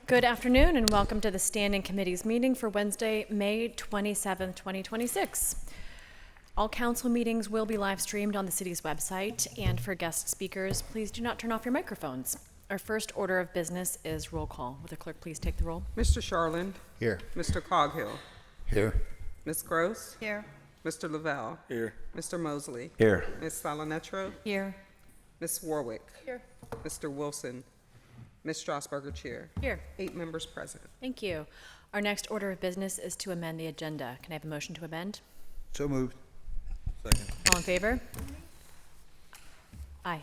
Good afternoon and welcome to the Standing Committee's meeting for Wednesday, May 27th, 2026. All council meetings will be live streamed on the city's website, and for guest speakers, please do not turn off your microphones. Our first order of business is roll call. Will the clerk please take the roll? Mr. Charland. Here. Mr. Coghill. Here. Ms. Gross. Here. Mr. Lavelle. Here. Mr. Mosley. Here. Ms. Salanetro. Here. Ms. Warwick. Here. Mr. Wilson. Ms. Strasburger, Chair. Here. 8 members present. Thank you. Our next order of business is to amend the agenda. Can I have a motion to amend? So moved. Second. All in favor? Aye.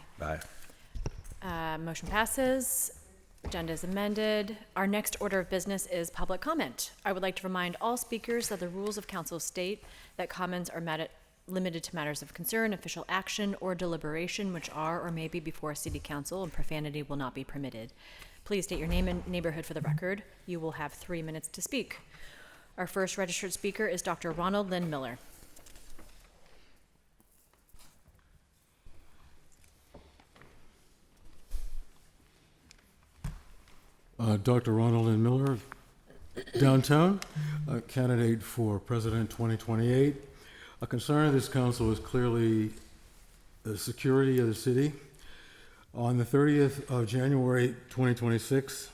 Aye. Motion passes. Agenda is amended. Our next order of business is public comment. I would like to remind all speakers that the rules of council state that comments are limited to matters of concern, official action, or deliberation which are or may be before city council, and profanity will not be permitted. Please state your name and neighborhood for the record. You will have 3 minutes to speak. Our first registered speaker is Dr. Ronald Lynn Miller. Dr. Ronald N. Miller, downtown, candidate for President 2028. A concern of this council is clearly the security of the city. On the 30th of January 2026,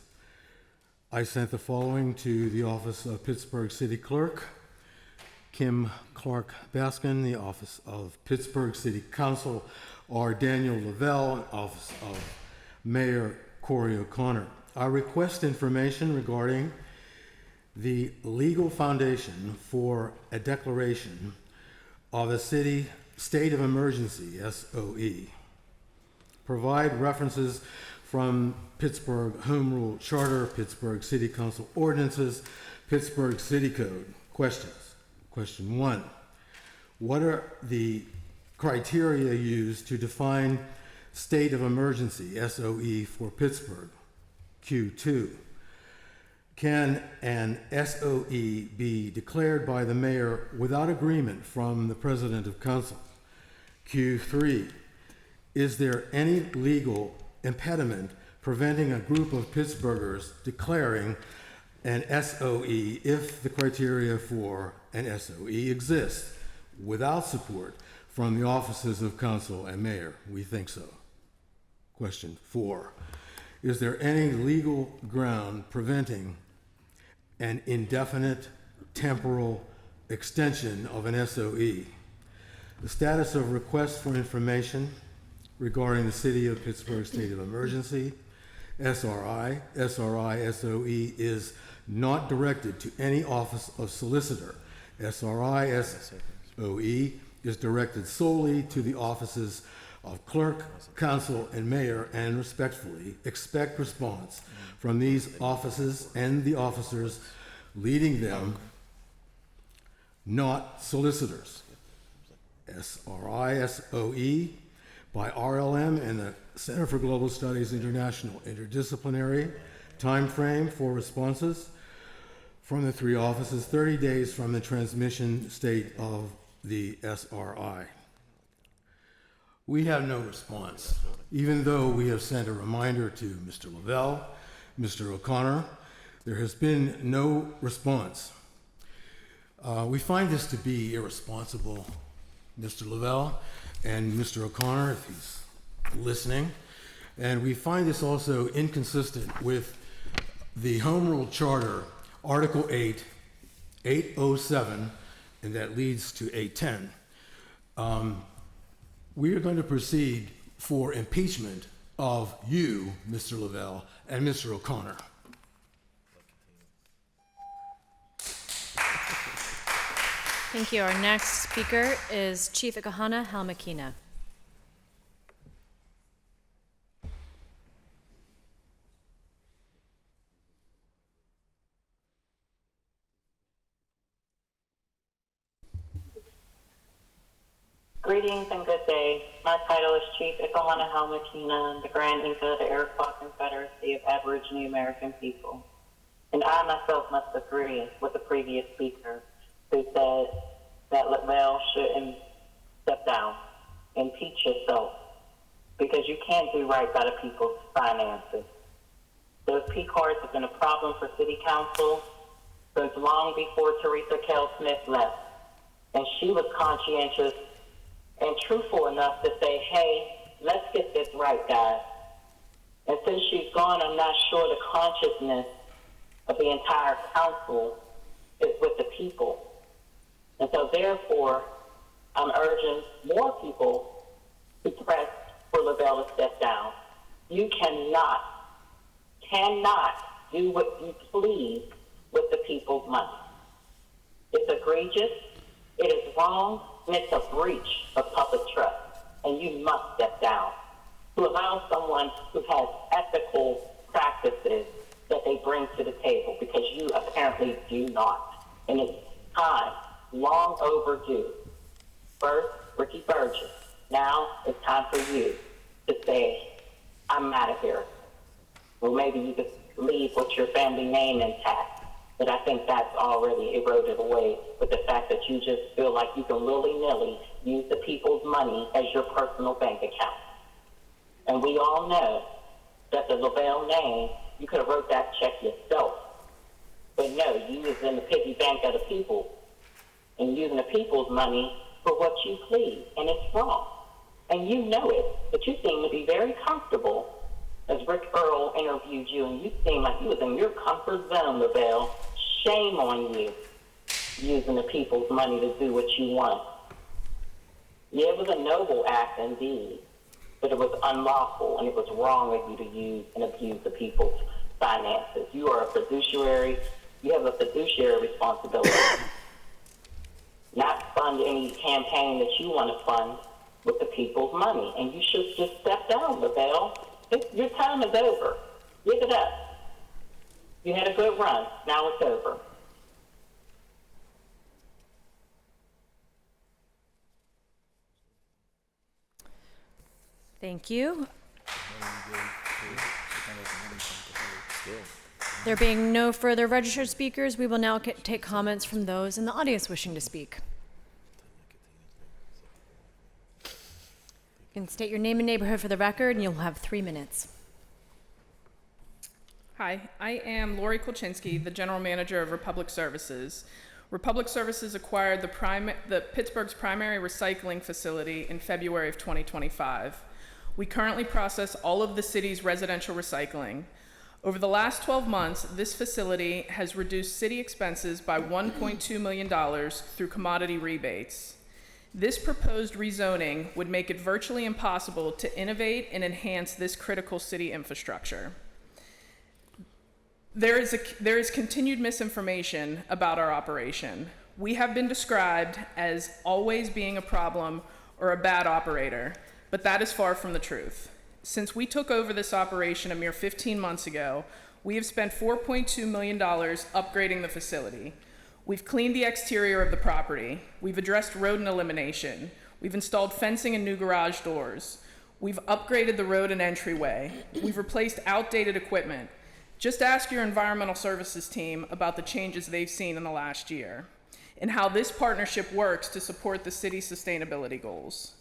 I sent the following to the office of Pittsburgh City Clerk, Kim Clark Baskin, the office of Pittsburgh City Council, R. Daniel Lavelle, and office of Mayor Corey O'Connor. I request information regarding the legal foundation for a declaration of a city state of emergency, SOE. Provide references from Pittsburgh Home Rule Charter, Pittsburgh City Council ordinances, Pittsburgh City Code. Questions. Question 1. What are the criteria used to define state of emergency, SOE, for Pittsburgh? Q2. Can an SOE be declared by the mayor without agreement from the president of council? Q3. Is there any legal impediment preventing a group of Pittsburghers declaring an SOE if the criteria for an SOE exists without support from the offices of council and mayor? We think so. Question 4. Is there any legal ground preventing an indefinite temporal extension of an SOE? The status of request for information regarding the City of Pittsburgh State of Emergency, SRI. SRI SOE is not directed to any office of solicitor. SRI SOE is directed solely to the offices of clerk, council, and mayor, and respectfully expect response from these offices and the officers leading them, not solicitors. SRI SOE by RLM and the Center for Global Studies International. Interdisciplinary time frame for responses from the 3 offices, 30 days from the transmission state of the SRI. We have no response, even though we have sent a reminder to Mr. Lavelle, Mr. O'Connor. There has been no response. We find this to be irresponsible, Mr. Lavelle and Mr. O'Connor, if he's listening. And we find this also inconsistent with the Home Rule Charter, Article 8, 807, and that leads to 810. We are going to proceed for impeachment of you, Mr. Lavelle, and Mr. O'Connor. Thank you. Our next speaker is Chief Ikahana Halmakina. Greetings and good day. My title is Chief Ikahana Halmakina, the Grand Inca of the Iroquois Confederacy of Aboriginal American People. And I myself must agree with the previous speaker who said that Lavelle shouldn't step down, impeach yourself, because you can't do right by the people's finances. Those P cards have been a problem for City Council since long before Teresa Kell Smith left. And she was conscientious and truthful enough to say, hey, let's get this right, guys. And since she's gone, I'm not sure the consciousness of the entire council is with the people. And so therefore, I'm urging more people to press for LaBelle to step down. You cannot do what you please with the people's money. It's egregious, it is wrong, and it's a breach of public trust. And you must step down to allow someone who has ethical practices that they bring to the table, because you apparently do not. And it's time, long overdue. First, Ricky Burgess. Now it's time for you to say, I'm out of here. Well, maybe you could leave with your family name intact, but I think that's already eroded away with the fact that you just feel like you can willy-nilly use the people's money as your personal bank account. And we all know that the LaBelle name, you could have wrote that check yourself. But no, you was in the piggy bank of the people and using the people's money for what you please, and it's wrong. And you know it, but you seem to be very comfortable. As Rick Earl interviewed you, and you seem like you was in your comfort zone, LaBelle. Shame on you, using the people's money to do what you want. Yeah, it was a noble act indeed, but it was unlawful, and it was wrong of you to use and abuse the people's finances. You are a fiduciary. You have a fiduciary responsibility. Not fund any campaign that you want to fund with the people's money. And you should just step down, LaBelle. Your time is over. Give it up. You had a good run. Now it's over. Thank you. There being no further registered speakers, we will now take comments from those in the audience wishing to speak. You can state your name and neighborhood for the record, and you'll have 3 minutes. Hi, I am Lori Kolchinsky, the General Manager of Republic Services. Republic Services acquired the Pittsburgh's primary recycling facility in February of 2025. We currently process all of the city's residential recycling. Over the last 12 months, this facility has reduced city expenses by $1.2 million through commodity rebates. This proposed rezoning would make it virtually impossible to innovate and enhance this critical city infrastructure. There is continued misinformation about our operation. We have been described as always being a problem or a bad operator, but that is far from the truth. Since we took over this operation a mere 15 months ago, we have spent $4.2 million upgrading the facility. We've cleaned the exterior of the property. We've addressed rodent elimination. We've installed fencing and new garage doors. We've upgraded the road and entryway. We've replaced outdated equipment. Just ask your environmental services team about the changes they've seen in the last year and how this partnership works to support the city's sustainability goals.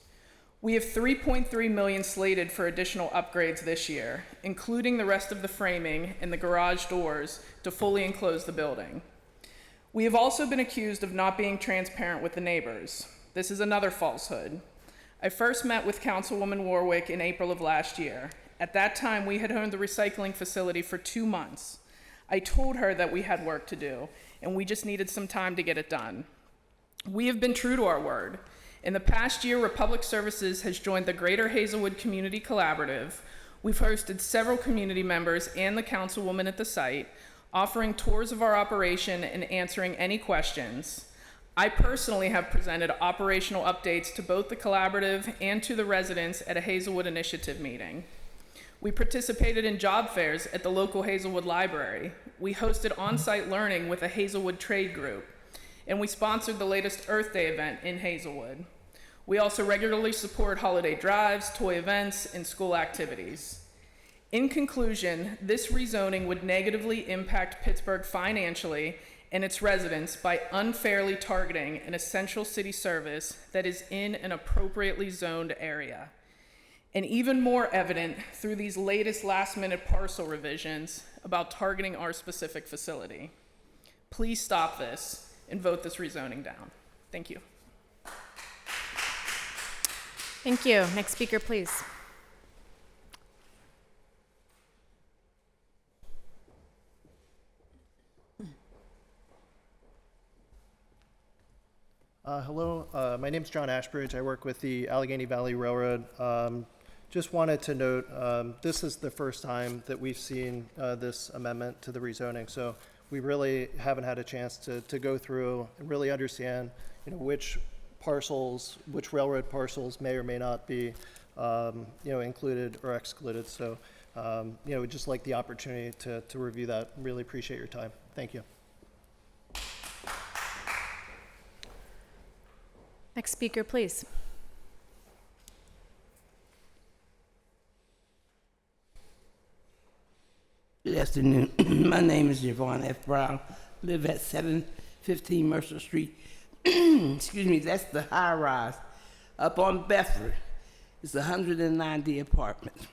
We have $3.3 million slated for additional upgrades this year, including the rest of the framing and the garage doors to fully enclose the building. We have also been accused of not being transparent with the neighbors. This is another falsehood. I first met with Councilwoman Warwick in April of last year. At that time, we had owned the recycling facility for 2 months. I told her that we had work to do, and we just needed some time to get it done. We have been true to our word. In the past year, Republic Services has joined the Greater Hazelwood Community Collaborative. We've hosted several community members and the councilwoman at the site, offering tours of our operation and answering any questions. I personally have presented operational updates to both the collaborative and to the residents at a Hazelwood Initiative meeting. We participated in job fairs at the local Hazelwood Library. We hosted on-site learning with a Hazelwood trade group, and we sponsored the latest Earth Day event in Hazelwood. We also regularly support holiday drives, toy events, and school activities. In conclusion, this rezoning would negatively impact Pittsburgh financially and its residents by unfairly targeting an essential city service that is in an appropriately zoned area. And even more evident through these latest last-minute parcel revisions, about targeting our specific facility. Please stop this and vote this rezoning down. Thank you. Thank you. Next speaker, please. Hello, my name's John Ashbridge. I work with the Allegheny Valley Railroad. Just wanted to note, this is the first time that we've seen this amendment to the rezoning, so we really haven't had a chance to go through and really understand, which parcels, which railroad parcels may or may not be, included or excluded. So, we'd just like the opportunity to review that. Really appreciate your time. Thank you. Next speaker, please. Good afternoon. My name is Yvonne F. Brown. Live at 715 Mercer Street. Excuse me, that's the high rise. Up on Bedford, it's 190 apartments.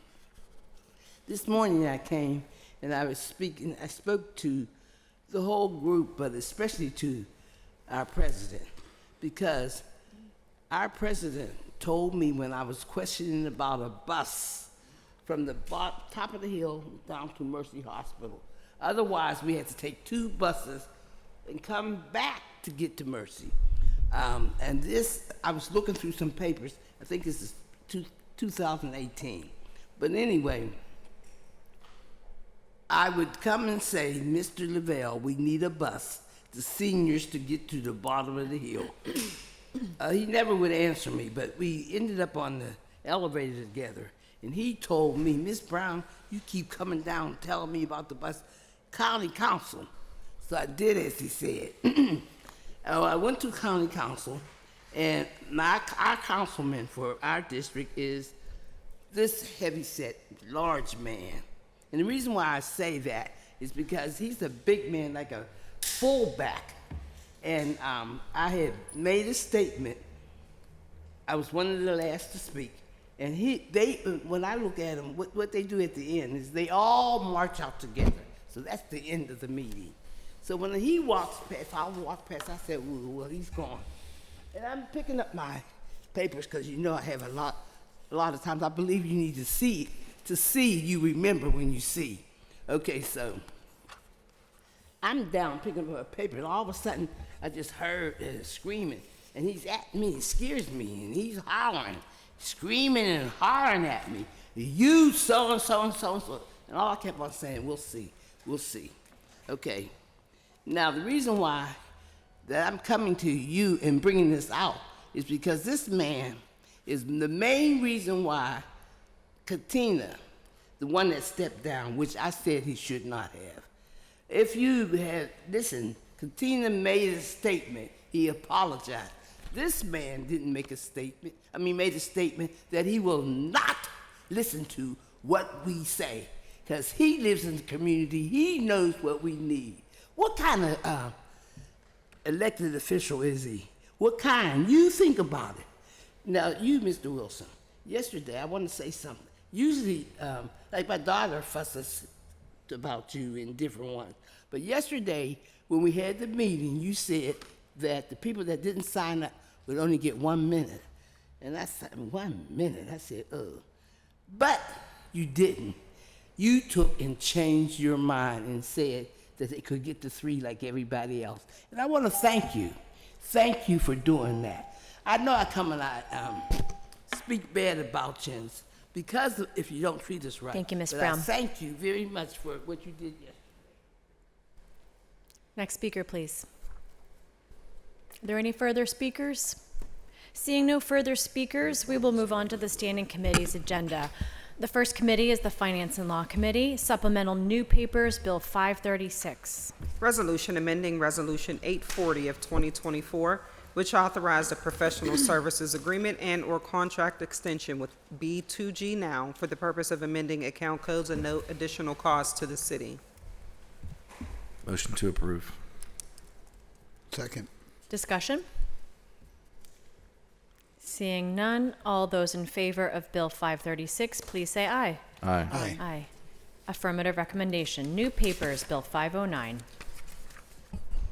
This morning I came and I spoke to the whole group, but especially to our president, because our president told me when I was questioning about a bus from the top of the hill down to Mercy Hospital. Otherwise, we had to take 2 buses and come back to get to Mercy. And this, I was looking through some papers. I think this is 2018. But anyway, I would come and say, Mr. Lavelle, we need a bus, the seniors, to get to the bottom of the hill. He never would answer me, but we ended up on the elevator together. And he told me, Miss Brown, you keep coming down telling me about the bus, county council. So I did as he said. I went to county council, and our councilman for our district is this heavy-set, large man. And the reason why I say that is because he's a big man, like a fullback. And I had made a statement. I was one of the last to speak. And when I look at them, what they do at the end is they all march out together. So that's the end of the meeting. So when he walks past, I walk past, I said, well, he's gone. And I'm picking up my papers because I have a lot of times I believe you need to see you remember when you see. Okay, so I'm down picking up a paper, and all of a sudden I just heard screaming, and he's at me, it scares me, and he's hollering, screaming and hollering at me, you so-and-so and so-and-so. And all I kept on saying, we'll see. Okay. Now, the reason why that I'm coming to you and bringing this out is because this man is the main reason why Katina, the one that stepped down, which I said he should not have. If you had listened, Katina made a statement. He apologized. This man didn't make a statement. Made a statement that he will not listen to what we say, because he lives in the community. He knows what we need. What kind of elected official is he? What kind? You think about it. Now, you, Mr. Wilson, yesterday I want to say something. Usually, like my daughter fusses about you in different ones. But yesterday, when we had the meeting, you said that the people that didn't sign up would only get 1 minute. And I said, 1 minute? I said, But you didn't. You took and changed your mind and said that they could get to 3 like everybody else. And I want to thank you. Thank you for doing that. I know I come and I speak bad about you because if you don't treat us right. Thank you, Ms. But Brown. I thank you very much for what you did yesterday. Next speaker, please. Are there any further speakers? Seeing no further speakers, we will move on to the standing committee's agenda. The first committee is the Finance and Law Committee. Supplemental new papers, Bill 536. Resolution amending Resolution 840 of 2024, which authorized a professional services agreement and/or contract extension with B2G Now for the purpose of amending account codes and no additional cost to the city. Motion to approve. Second. Discussion? Seeing none, all those in favor of Bill 536, please say aye. Aye. Aye. Aye. Affirmative recommendation. New papers, Bill 509.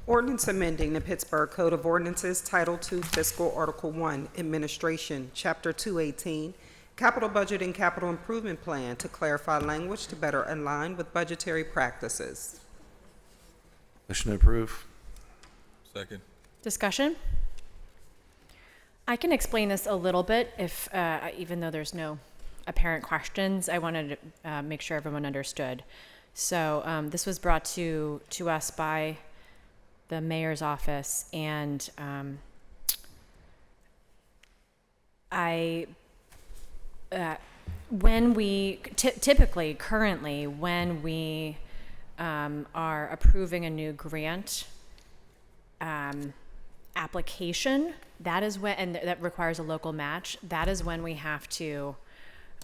Ordinance amending the Pittsburgh Code of Ordinances, Title II, Fiscal Article 1, Administration, Chapter 218, Capital Budget and Capital Improvement Plan to clarify language to better align with budgetary practices. Motion to approve. Second. Discussion? I can explain this a little bit if, even though there's no apparent questions, I wanted to make sure everyone understood. So this was brought to us by the mayor's office, and when we typically currently when we are approving a new grant application, that is when, and that requires a local match, that is when we have to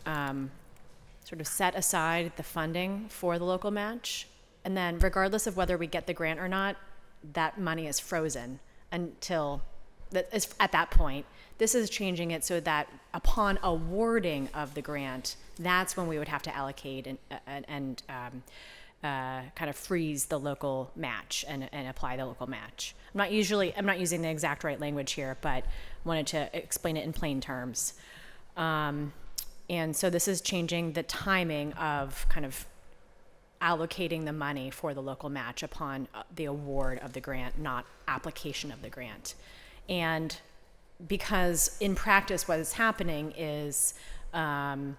sort of set aside the funding for the local match. And then regardless of whether we get the grant or not, that money is frozen until that is at that point. This is changing it so that upon awarding of the grant, that's when we would have to allocate and kind of freeze the local match and apply the local match. I'm not using the exact right language here, but wanted to explain it in plain terms. And so this is changing the timing of kind of allocating the money for the local match upon the award of the grant, not application of the grant. And because in practice what is happening is when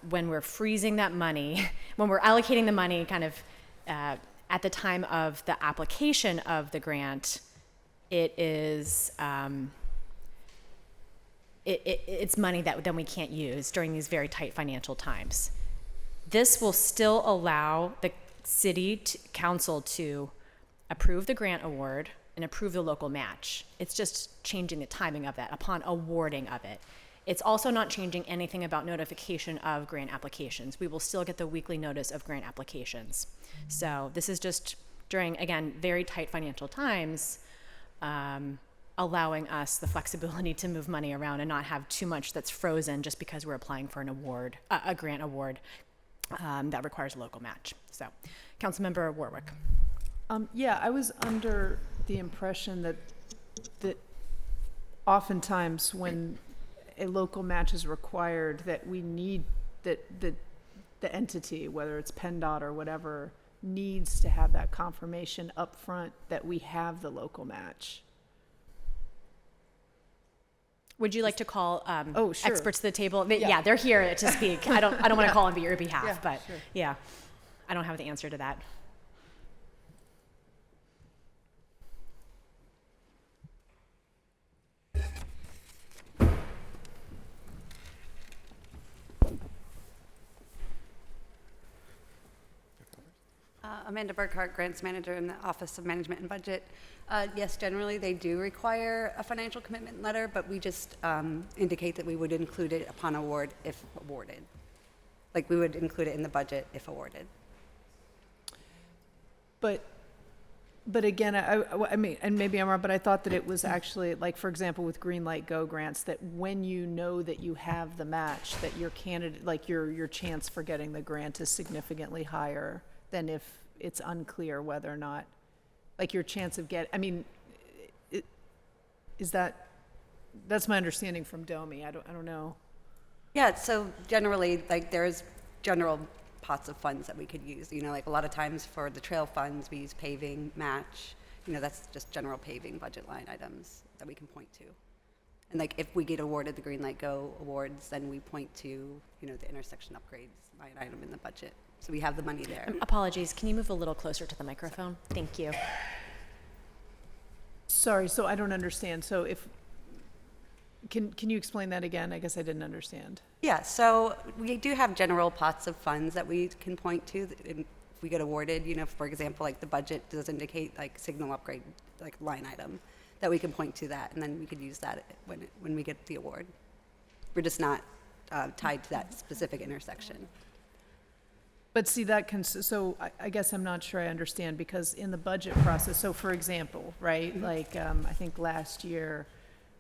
we're freezing that money, when we're allocating the money kind of at the time of the application of the grant, it is it's money that then we can't use during these very tight financial times. This will still allow the city council to approve the grant award and approve the local match. It's just changing the timing of that upon awarding of it. It's also not changing anything about notification of grant applications. We will still get the weekly notice of grant applications. So this is just during, again, very tight financial times, allowing us the flexibility to move money around and not have too much that's frozen just because we're applying for an award, a grant award that requires a local match. So, Councilmember Warwick. Yeah, I was under the impression that oftentimes when a local match is required, that we need that the entity, whether it's PennDOT or whatever, needs to have that confirmation up front that we have the local match. Would you like to call Sure. experts to the table? Yeah. Yeah, they're here to speak. I don't want to call on your behalf, Yeah, but sure. yeah, I don't have the answer to that. Amanda Burkhart, Grants Manager in the Office of Management and Budget. Yes, generally they do require a financial commitment letter, but we just indicate that we would include it upon award if awarded. Like we would include it in the budget if awarded. But again, I mean, and maybe I'm wrong, but I thought that it was actually, like, for example, with Green Light Go grants, that when you know that you have the match, that your candidate, like your chance for getting the grant is significantly higher than if it's unclear whether or not, like your chance of I mean, is that's my understanding from Domi. I don't know. Yeah, so generally, like there's general pots of funds that we could use. You know, like a lot of times for the trail funds, we use paving, match. You know, that's just general paving budget line items that we can point to. And like if we get awarded the Green Light Go awards, then we point to, you know, the intersection upgrades line item in the budget. So we have the money there. Apologies, can you move a little closer to the microphone? Thank you. Sorry, so I don't understand. So if, can you explain that again? I guess I didn't understand. Yeah, so we do have general pots of funds that we can point to if we get awarded. You know, for example, like the budget does indicate like signal upgrade, like line item, that we can point to that, and then we could use that when we get the award. We're just not tied to that specific intersection. But see, so I guess I'm not sure I understand, because in the budget process, so for example, right, like I think last year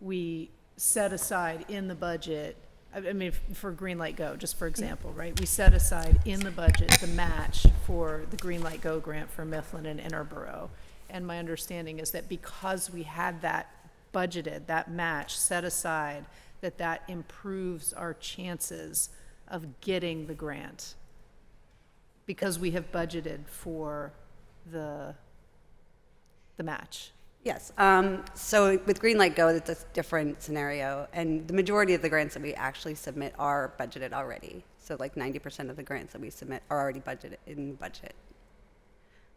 we set aside in the budget I mean, for Green Light Go, just for example, right? We set aside in the budget the match for the Green Light Go grant for Mifflin and Interborough. And my understanding is that because we had that budgeted, that match set aside, that improves our chances of getting the grant. Because we have budgeted for the match. Yes. So with Green Light Go, it's a different scenario, and the majority of the grants that we actually submit are budgeted already. So like 90% of the grants that we submit are already budgeted in the budget.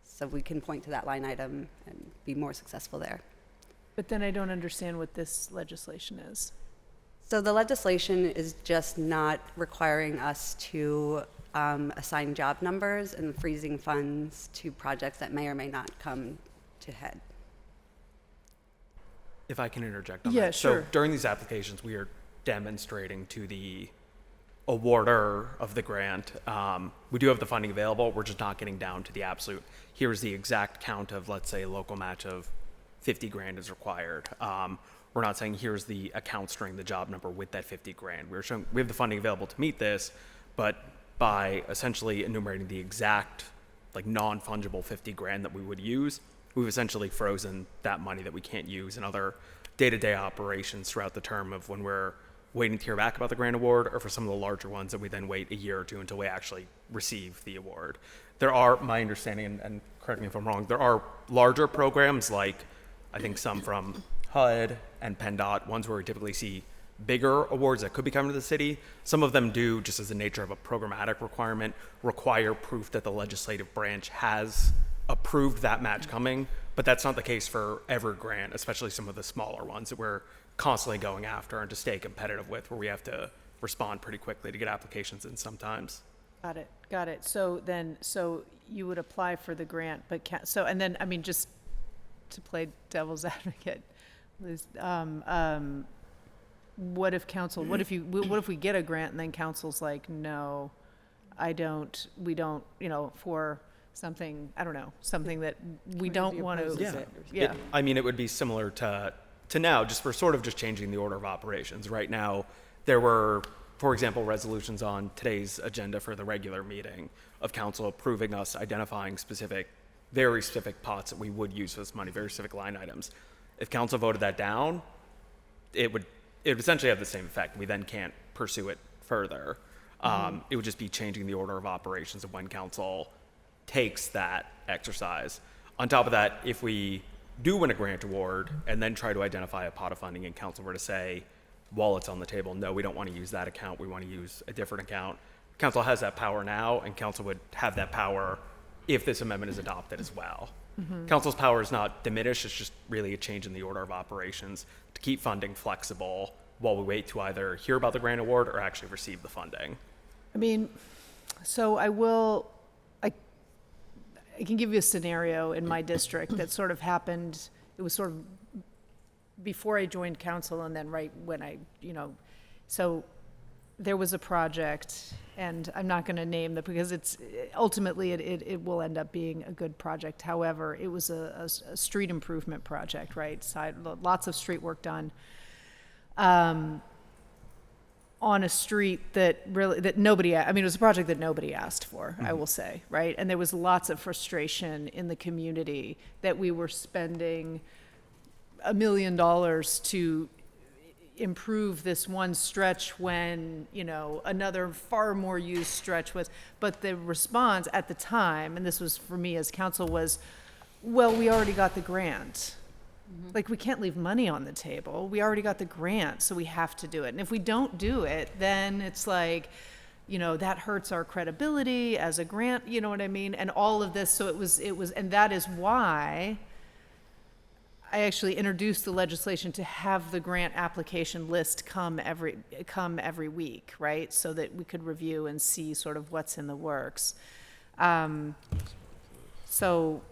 So we can point to that line item and be more successful there. But then I don't understand what this legislation is. So the legislation is just not requiring us to assign job numbers and freezing funds to projects that may or may not come to head. If I can interject on Yeah, that. sure. So during these applications, we are demonstrating to the awarder of the grant, we do have the funding available. We're just not getting down to the absolute. Here's the exact count of, let's say, a local match of 50 grand is required. We're not saying here's the account string, the job number with that 50 grand. We're showing we have the funding available to meet this, but by essentially enumerating the exact, like, non-fungible 50 grand that we would use, we've essentially frozen that money that we can't use in other day-to-day operations throughout the term of when we're waiting to hear back about the grant award, or for some of the larger ones that we then wait a year or two until we actually receive the award. There are, my understanding, and correct me if I'm wrong, there are larger programs like, I think some from HUD and PennDOT, ones where we typically see bigger awards that could be coming to the city. Some of them do, just as the nature of a programmatic requirement, require proof that the legislative branch has approved that match coming, but that's not the case for every grant, especially some of the smaller ones that we're constantly going after and to stay competitive with, where we have to respond pretty quickly to get applications in sometimes. Got it. So you would apply for the grant, but and then, I mean, just to play devil's advocate, Liz, what if we get a grant and then council's like, no, we don't, for something, I don't know, something that we don't want to. Yeah. I mean, it would be similar to now, just we're sort of just changing the order of operations. Right now, there were, for example, resolutions on today's agenda for the regular meeting of council approving us identifying very specific pots that we would use for this money, very specific line items. If council voted that down, it would essentially have the same effect. We then can't pursue it further. It would just be changing the order of operations of when council takes that exercise. On top of that, if we do win a grant award and then try to identify a pot of funding and council were to say, while it's on the table, no, we don't want to use that account, we want to use a different account. Council has that power now, and council would have that power if this amendment is adopted as well. Council's power is not diminished, it's just really a change in the order of operations to keep funding flexible while we wait to either hear about the grant award or actually receive the funding. I mean, so I can give you a scenario in my district that sort of happened. It was sort of before I joined council and then right when so there was a project, and I'm not going to name that because ultimately it will end up being a good project. However, it was a street improvement project, right? Lots of street work done. On a street it was a project that nobody asked for, I will say, right? And there was lots of frustration in the community that we were spending $1 million to improve this one stretch when, another far more used stretch was, but the response at the time, and this was for me as council, was, well, we already got the grant. Like, we can't leave money on the table. We already got the grant, so we have to do it. And if we don't do it, then it's like, that hurts our credibility as a grant, you know what I mean? And all of this, so it was, and that is why I actually introduced the legislation to have the grant application list come every week, right? So that we could review and see sort of what's in the works. So,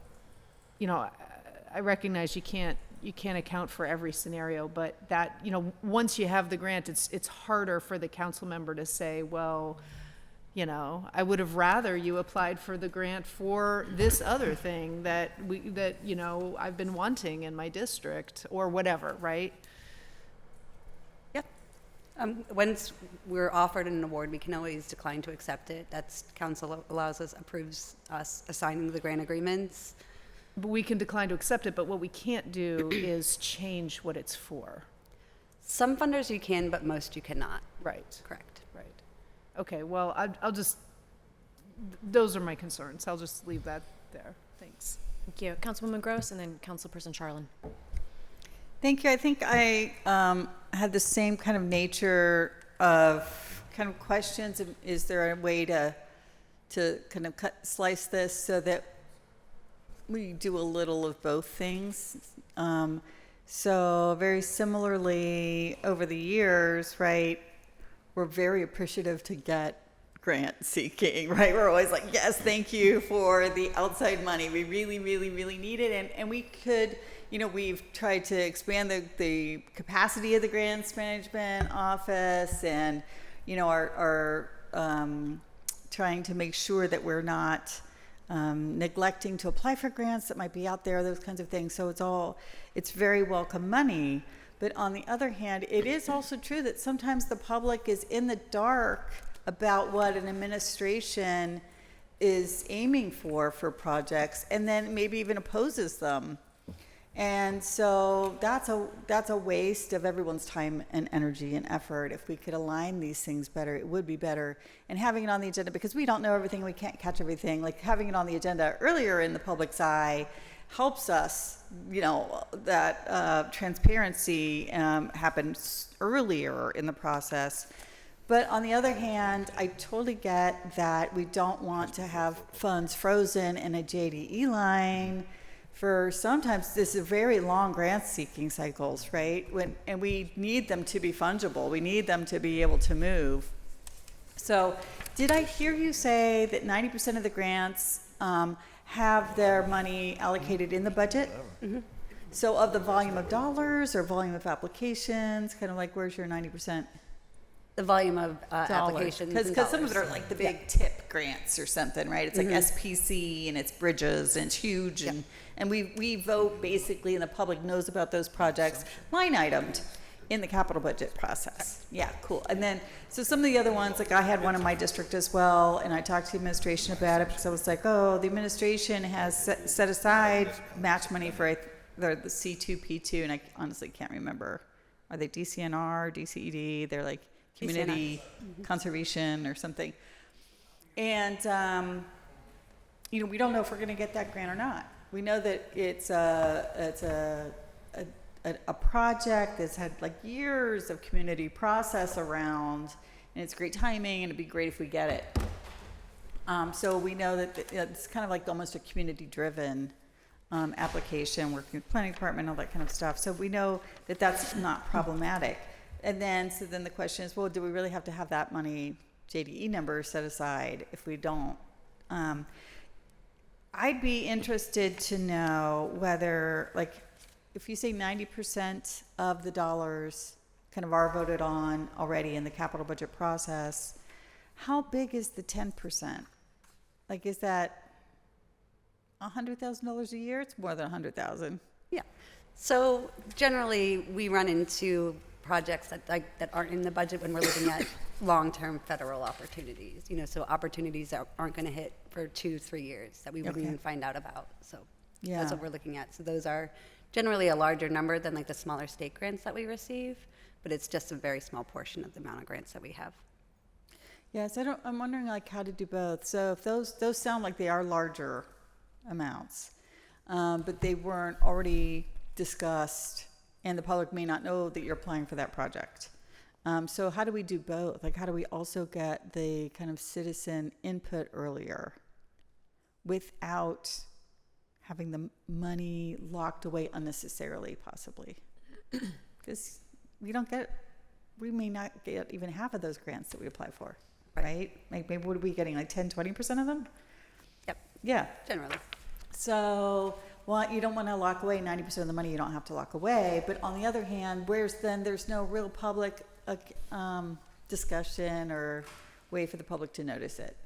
I recognize you can't account for every scenario, but that, once you have the grant, it's harder for the council member to say, well, I would have rather you applied for the grant for this other thing that I've been wanting in my district or whatever, right? Yep. Once we're offered an award, we can always decline to accept it. That's council approves us assigning the grant agreements. But we can decline to accept it, but what we can't do is change what it's for. Some funders you can, but most you cannot. Right. Correct. Right. Okay, well, I'll just, those are my concerns. I'll just leave that there. Thanks. Thank you. Councilwoman Gross and then Councilperson Charlin. Thank you. I think I had the same kind of nature of kind of questions. Is there a way to kind of slice this so that we do a little of both things? So very similarly over the years, right, we're very appreciative to get grant seeking, right? We're always like, yes, thank you for the outside money. We really, really, really need it. And we could, you know, we've tried to expand the capacity of the grants management office and, you know, are trying to make sure that we're not neglecting to apply for grants that might be out there, those kinds of things. So it's very welcome money. But on the other hand, it is also true that sometimes the public is in the dark about what an administration is aiming for projects, and then maybe even opposes them. And so that's a waste of everyone's time and energy and effort. If we could align these things better, it would be better. And having it on the agenda, because we don't know everything, we can't catch everything, like having it on the agenda earlier in the public's eye helps us, you know, that transparency happens earlier in the process. But on the other hand, I totally get that we don't want to have funds frozen in a JDE line for sometimes this is very long grant seeking cycles, right? And we need them to be fungible. We need them to be able to move. So did I hear you say that 90% of the grants have their money allocated in the budget? Mm-hmm. So of the volume of dollars or volume of applications, kind of like where's your 90%? The volume of applications. Because some of it are like the big tip grants or something, right? It's like SPC and it's bridges and it's huge. And we vote basically, and the public knows about those projects line itemed in the capital budget process. Yeah, cool. And then, so some of the other ones, like I had one in my district as well, and I talked to the administration about it because I was like, oh, the administration has set aside match money for the C2, P2, and I honestly can't remember. Are they DCNR, DCED? They're like community conservation or something. And, you know, we don't know if we're going to get that grant or not. We know that it's a project that's had like years of community process around, and it's great timing, and it'd be great if we get it. So we know that it's kind of like almost a community-driven application, working with the planning department, all that kind of stuff. So we know that that's not problematic. And then, so then the question is, well, do we really have to have that money, JDE number, set aside if we don't? I'd be interested to know whether, like, if you say 90% of the dollars kind of are voted on already in the capital budget process, how big is the 10%? Like, is that $100,000 a year? It's more than $100,000. Yeah. So generally, we run into projects that aren't in the budget when we're looking at long-term federal opportunities. You know, so opportunities that aren't going to hit for 2-3 years that we wouldn't even find out about. So that's what we're looking at. So those are generally a larger number than like the smaller state grants that we receive, but it's just a very small portion of the amount of grants that we have. Yes, I'm wondering like how to do both. So if those sound like they are larger amounts, but they weren't already discussed, and the public may not know that you're applying for that project. So how do we do both? Like, how do we also get the kind of citizen input earlier without having the money locked away unnecessarily, possibly? Because we may not get even half of those grants that we apply for, right? Like, maybe what are we getting, like 10-20% of them? Yep. Yeah. Generally. So, well, you don't want to lock away 90% of the money. You don't have to lock away. But on the other hand, there's no real public discussion or way for the public to notice it.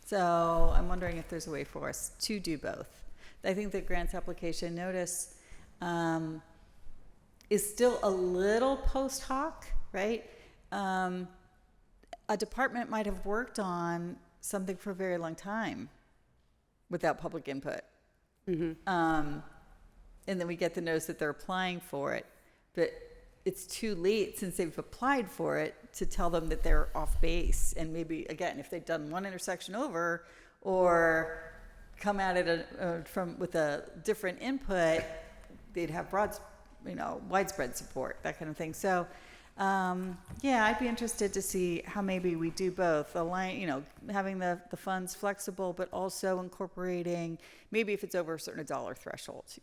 So I'm wondering if there's a way for us to do both. I think the grants application notice is still a little post hoc, right? A department might have worked on something for a very long time without public input. And then we get the notice that they're applying for it, but it's too late since they've applied for it to tell them that they're off base. And maybe, again, if they'd done one intersection over or come at it with a different input, they'd have widespread support, that kind of thing. So, yeah, I'd be interested to see how maybe we do both, having the funds flexible, but also incorporating, maybe if it's over a certain dollar threshold,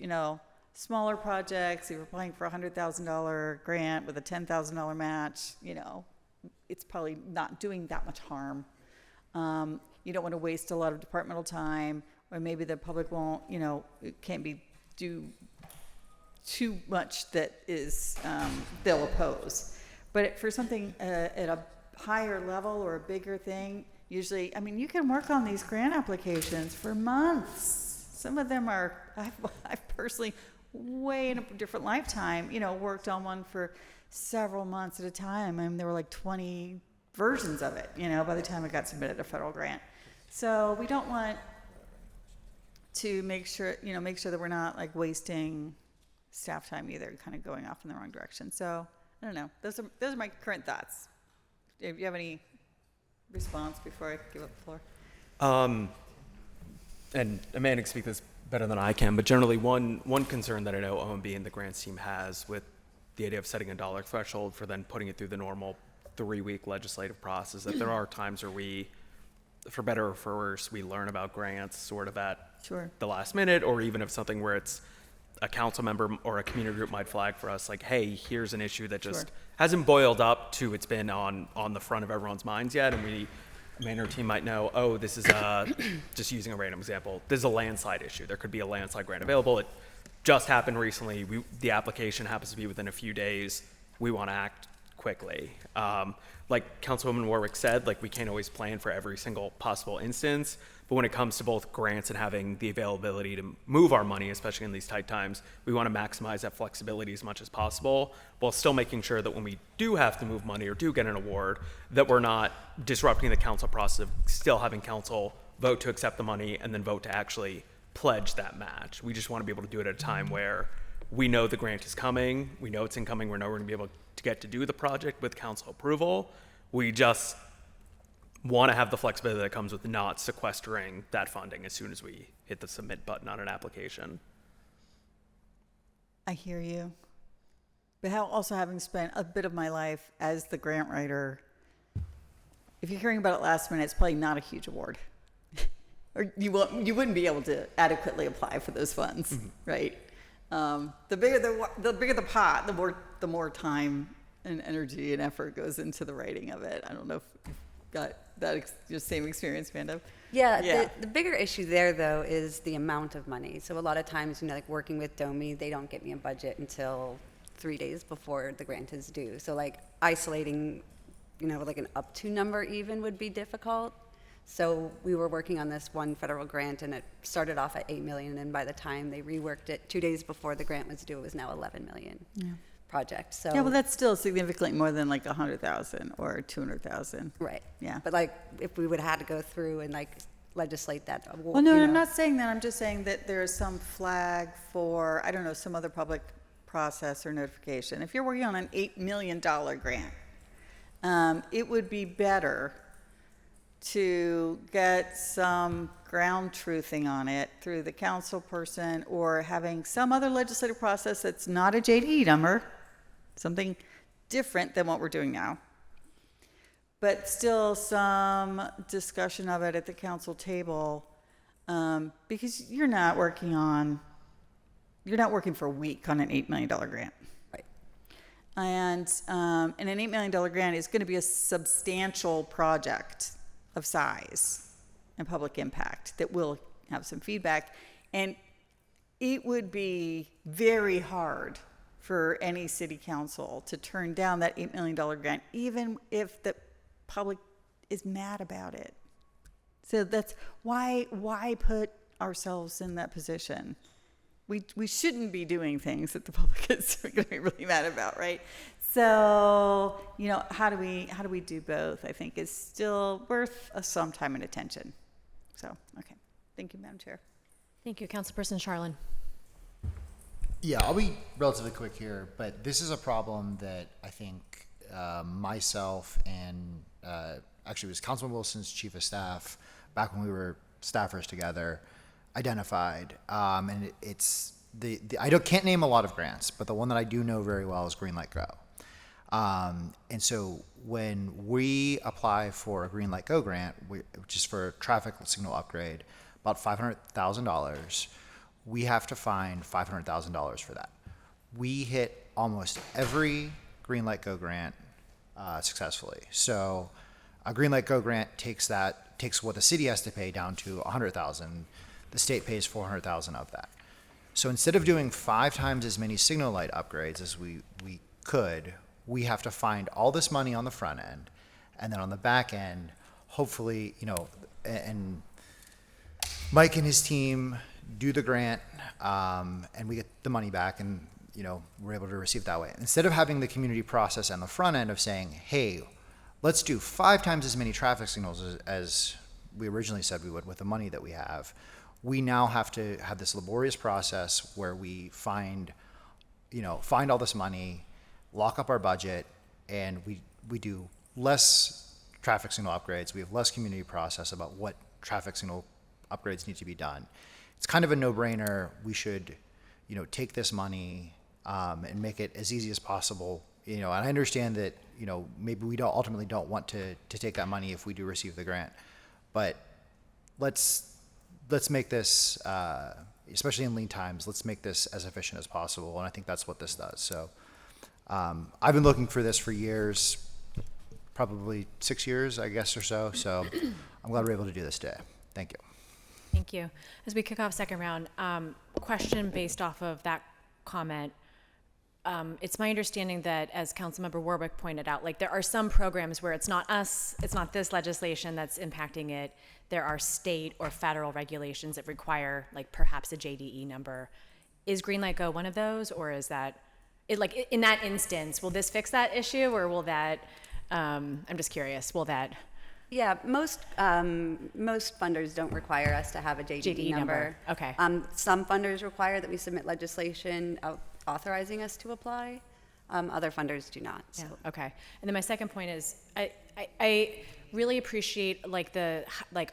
smaller projects, if you're applying for a $100,000 grant with a $10,000 match, it's probably not doing that much harm. You don't want to waste a lot of departmental time, or maybe the public won't, it can't do too much that is, they'll oppose. But for something at a higher level or a bigger thing, usually, you can work on these grant applications for months. Some of them are, I've personally, way in a different lifetime, worked on one for several months at a time. There were like 20 versions of it, by the time it got submitted a federal grant. So we don't want to make sure that we're not like wasting staff time either, kind of going off in the wrong direction. So I don't know. Those are my current thoughts. Do you have any response before I give up the floor? And Amanda can speak this better than I can, but generally one concern that I know OMB and the grants team has with the idea of setting a dollar threshold for then putting it through the normal 3-week legislative process, that there are times where we, for better or for worse, we learn about grants sort of at the last minute, or even if something where it's a council member or a community group might flag for us, like, hey, here's an issue that just hasn't boiled up to it's been on the front of everyone's minds yet, and Amanda and her team might know, oh, this is just using a random example, this is a landslide issue. There could be a landslide grant available. It just happened recently. The application happens to be within a few days. We want to act quickly. Like Councilwoman Warwick said, like we can't always plan for every single possible instance, but when it comes to both grants and having the availability to move our money, especially in these tight times, we want to maximize that flexibility as much as possible, while still making sure that when we do have to move money or do get an award, that we're not disrupting the council process of still having council vote to accept the money and then vote to actually pledge that match. We just want to be able to do it at a time where we know the grant is coming, we know it's incoming, we know we're going to be able to get to do the project with council approval. We just want to have the flexibility that comes with not sequestering that funding as soon as we hit the submit button on an application. I hear you. But also having spent a bit of my life as the grant writer, if you're hearing about it last minute, it's probably not a huge award. Or you wouldn't be able to adequately apply for those funds, right? The bigger the pot, the more time and energy and effort goes into the writing of it. I don't know if you've got your same experience, Amanda. Yeah. The bigger issue there, though, is the amount of money. So a lot of times, like working with DOMI, they don't get me a budget until 3 days before the grant is due. So like isolating, like an up to number even would be difficult. So we were working on this one federal grant, and it started off at $8 million, and by the time they reworked it 2 days before the grant was due, it was now $11 million project. So yeah, well, that's still significantly more than like 100,000 or 200,000. Right. Yeah. But like, if we would have had to go through and like legislate that. Well, no, I'm not saying that. I'm just saying that there is some flag for, I don't know, some other public process or notification. If you're working on an $8 million grant, it would be better to get some ground truthing on it through the council person, or having some other legislative process that's not a JDE number, something different than what we're doing now, but still some discussion of it at the council table, because you're not working for a week on an $8 million grant. Right. And an $8 million grant is going to be a substantial project of size and public impact that will have some feedback. And it would be very hard for any city council to turn down that $8 million grant, even if the public is mad about it. So that's why put ourselves in that position? We shouldn't be doing things that the public is going to be really mad about, right? So, how do we do both, I think is still worth some time and attention. So, okay. Thank you, Madam Chair. Thank you, Councilperson Charlin. Yeah, I'll be relatively quick here, but this is a problem that I think myself and actually it was Councilman Wilson's chief of staff back when we were staffers together identified, and it's I can't name a lot of grants, but the one that I do know very well is Green Light Go. And so when we apply for a Green Light Go grant, which is for traffic signal upgrade, about $500,000, we have to find $500,000 for that. We hit almost every Green Light Go grant successfully. So a Green Light Go grant takes what the city has to pay down to $100,000. The state pays $400,000 of that. So instead of doing 5 times as many signal light upgrades as we could, we have to find all this money on the front end, and then on the back end, hopefully, and Mike and his team do the grant, and we get the money back, and we're able to receive it that way. Instead of having the community process on the front end of saying, hey, let's do 5 times as many traffic signals as we originally said we would with the money that we have, we now have to have this laborious process where we find all this money, lock up our budget, and we do less traffic signal upgrades. We have less community process about what traffic signal upgrades need to be done. It's kind of a no-brainer. We should, take this money and make it as easy as possible. And I understand that, maybe we ultimately don't want to take that money if we do receive the grant, but let's make this, especially in lean times, let's make this as efficient as possible. And I think that's what this does. So I've been looking for this for years, probably 6 years, I guess, or so. So I'm glad we're able to do this today. Thank you. Thank you. As we kick off second round, question based off of that comment. It's my understanding that, as Councilmember Warwick pointed out, there are some programs where it's not us, it's not this legislation that's impacting it. There are state or federal regulations that require, perhaps a JDE number. Is Green Light Go one of those, or is that, in that instance, will this fix that issue, or will that, I'm just curious, will that? Yeah, most funders don't require us to have a JDE number. Okay. Some funders require that we submit legislation authorizing us to apply. Other funders do not. So. Yeah, okay. And then my second point is, I really appreciate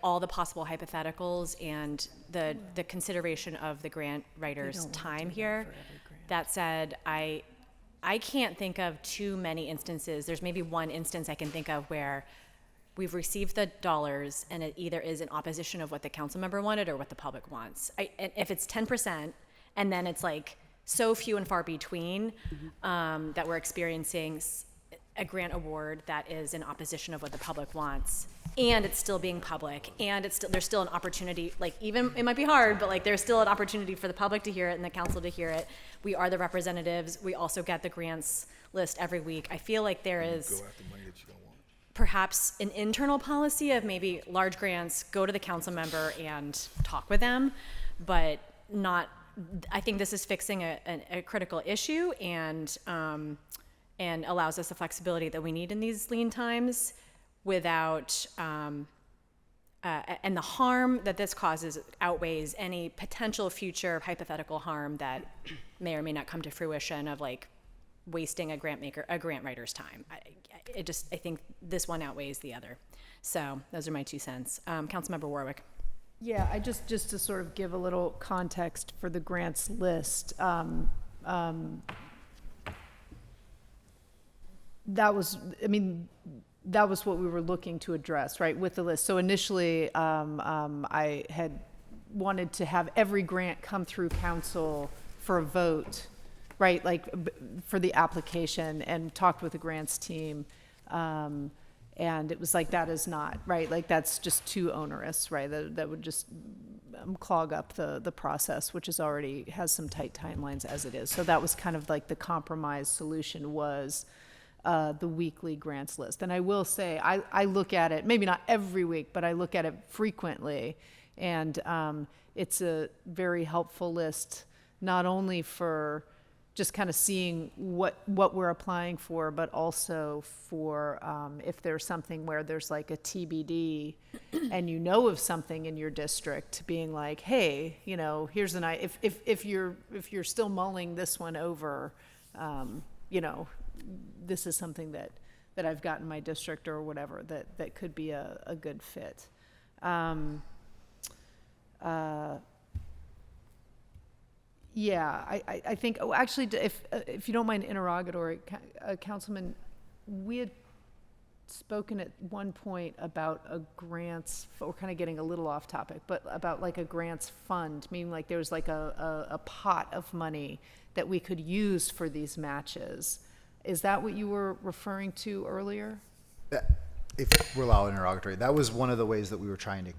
all the possible hypotheticals and the consideration of the grant writer's time here. That said, I can't think of too many instances. There's maybe one instance I can think of where we've received the dollars and it either is in opposition of what the council member wanted or what the public wants. And if it's 10% and then it's so few and far between that we're experiencing a grant award that is in opposition of what the public wants, and it's still being public, and there's still an opportunity, even it might be hard, but there's still an opportunity for the public to hear it and the council to hear it. We are the representatives. We also get the grants list every week. I feel like there is perhaps an internal policy of maybe large grants, go to the council member and talk with them, but not. I think this is fixing a critical issue and allows us the flexibility that we need in these lean times without, and the harm that this causes outweighs any potential future hypothetical harm that may or may not come to fruition of wasting a grant writer's time. I think this one outweighs the other. So those are my 2 cents. Councilmember Warwick. Yeah, I just to sort of give a little context for the grants list. That was what we were looking to address, right, with the list. So initially, I had wanted to have every grant come through council for a vote, right, for the application, and talked with the grants team. And it was that is not, right, that's just too onerous, right, that would just clog up the process, which is already has some tight timelines as it is. So that was kind of the compromise solution was the weekly grants list. And I will say, I look at it, maybe not every week, but I look at it frequently, and it's a very helpful list, not only for just kind of seeing what we're applying for, but also for if there's something where there's like a TBD and you know of something in your district, being like, hey, you know, here's an if you're still mulling this one over, you know, this is something that I've got in my district or whatever that could be a good fit. Yeah, I think, oh, actually, if you don't mind interrogatory, Councilman, we had spoken at one point about a grants, we're kind of getting a little off topic, but about like a grants fund, meaning like there was like a pot of money that we could use for these matches. Is that what you were referring to earlier? If we're allowed interrogatory, that was one of the ways that we were trying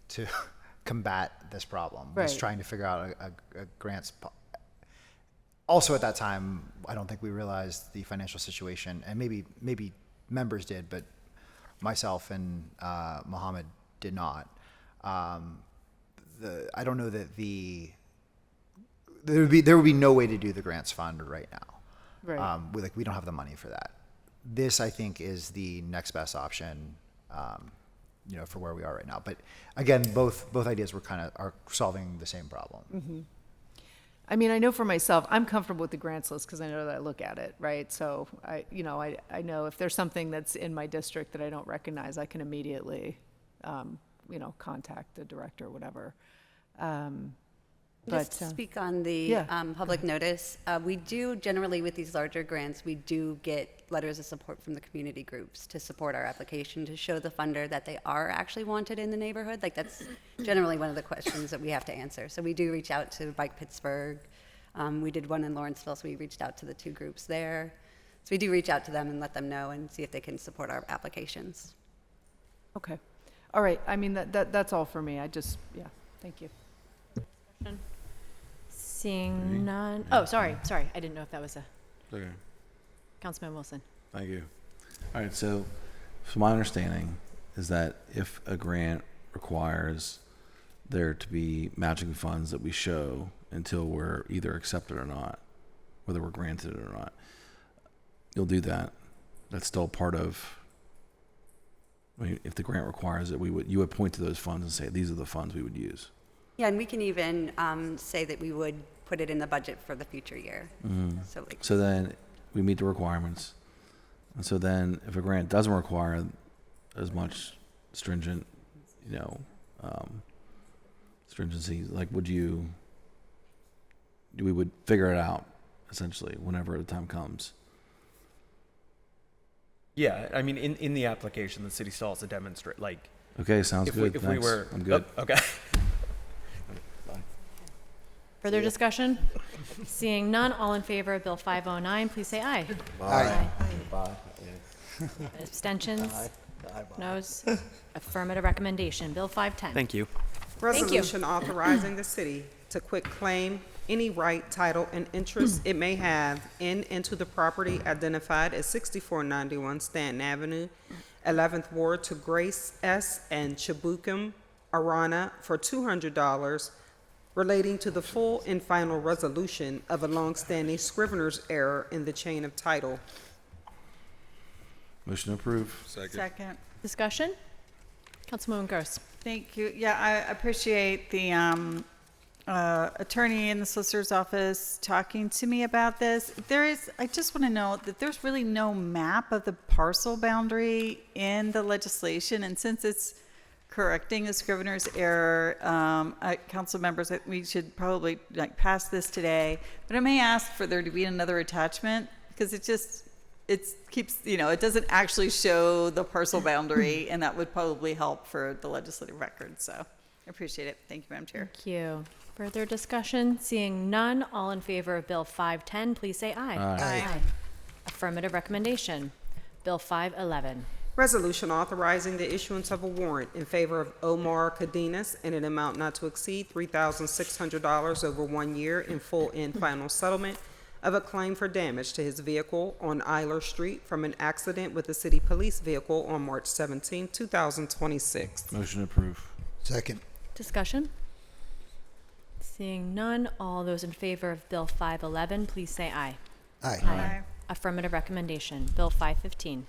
to combat this problem, was Right. trying to figure out a grants. Also at that time, I don't think we realized the financial situation, and maybe members did, but myself and Mohammed did not. I don't know that there would be no way to do the grants fund right now. Right. We don't have the money for that. This, I think, is the next best option, you know, for where we are right now. But again, both ideas are solving the same problem. Mm-hmm. I mean, I know for myself, I'm comfortable with the grants list because I know that I look at it, right? So I know if there's something that's in my district that I don't recognize, I can immediately, contact the director or whatever. Just to speak on the yeah. public notice, we do generally with these larger grants, we do get letters of support from the community groups to support our application, to show the funder that they are actually wanted in the neighborhood. Like that's generally one of the questions that we have to answer. So we do reach out to Bike Pittsburgh. We did one in Lawrenceville, so we reached out to the two groups there. So we do reach out to them and let them know and see if they can support our applications. Okay. All right. I mean, that's all for me. Thank you. Seeing none. Oh, sorry. I didn't know if that was a Okay. Councilman Wilson. Thank you. All right, so my understanding is that if a grant requires there to be matching funds that we show until we're either accepted or not, whether we're granted it or not, you'll do that. That's still part of, I mean, if the grant requires it, you would point to those funds and say, these are the funds we would use. Yeah, and we can even say that we would put it in the budget for the future year. Mm-hmm. So then we meet the requirements. And so then if a grant doesn't require as much stringent, stringency, like we would figure it out essentially whenever the time comes. Yeah, I mean, in the application, the city still has to demonstrate, like. Okay, sounds good. If Thanks. we were, I'm good. Oh, okay. Further discussion? Seeing none, all in favor of Bill 509, please say aye. Aye. Abstentions? Noes? Affirmative recommendation. Bill 510. Thank you. Resolution authorizing the city to quit claim any right, title, and interest it may have in and to the property identified as 6491 Stanton Avenue, 11th Ward, to Grace S. and Chabukum Arana for $200 relating to the full and final resolution of a longstanding scrivener's error in the chain of title. Motion to approve. Second. Discussion? Councilwoman Gross. Thank you. Yeah, I appreciate the attorney in the solicitor's office talking to me about this. I just want to note that there's really no map of the parcel boundary in the legislation, and since it's correcting a scrivener's error, council members, we should probably pass this today, but I may ask for there to be another attachment, because it keeps, it doesn't actually show the parcel boundary, and that would probably help for the legislative record. So I appreciate it. Thank you, Madam Chair. Thank you. Further discussion? Seeing none, all in favor of Bill 510, please say aye. Aye. Affirmative recommendation. Bill 511. Resolution authorizing the issuance of a warrant in favor of Omar Cadenas in an amount not to exceed $3,600 over 1 year in full and final settlement of a claim for damage to his vehicle on Eiler Street from an accident with a city police vehicle on March 17, 2026. Motion to approve. Second. Discussion? Seeing none, all those in favor of Bill 511, please say aye. Aye. Affirmative recommendation. Bill 515.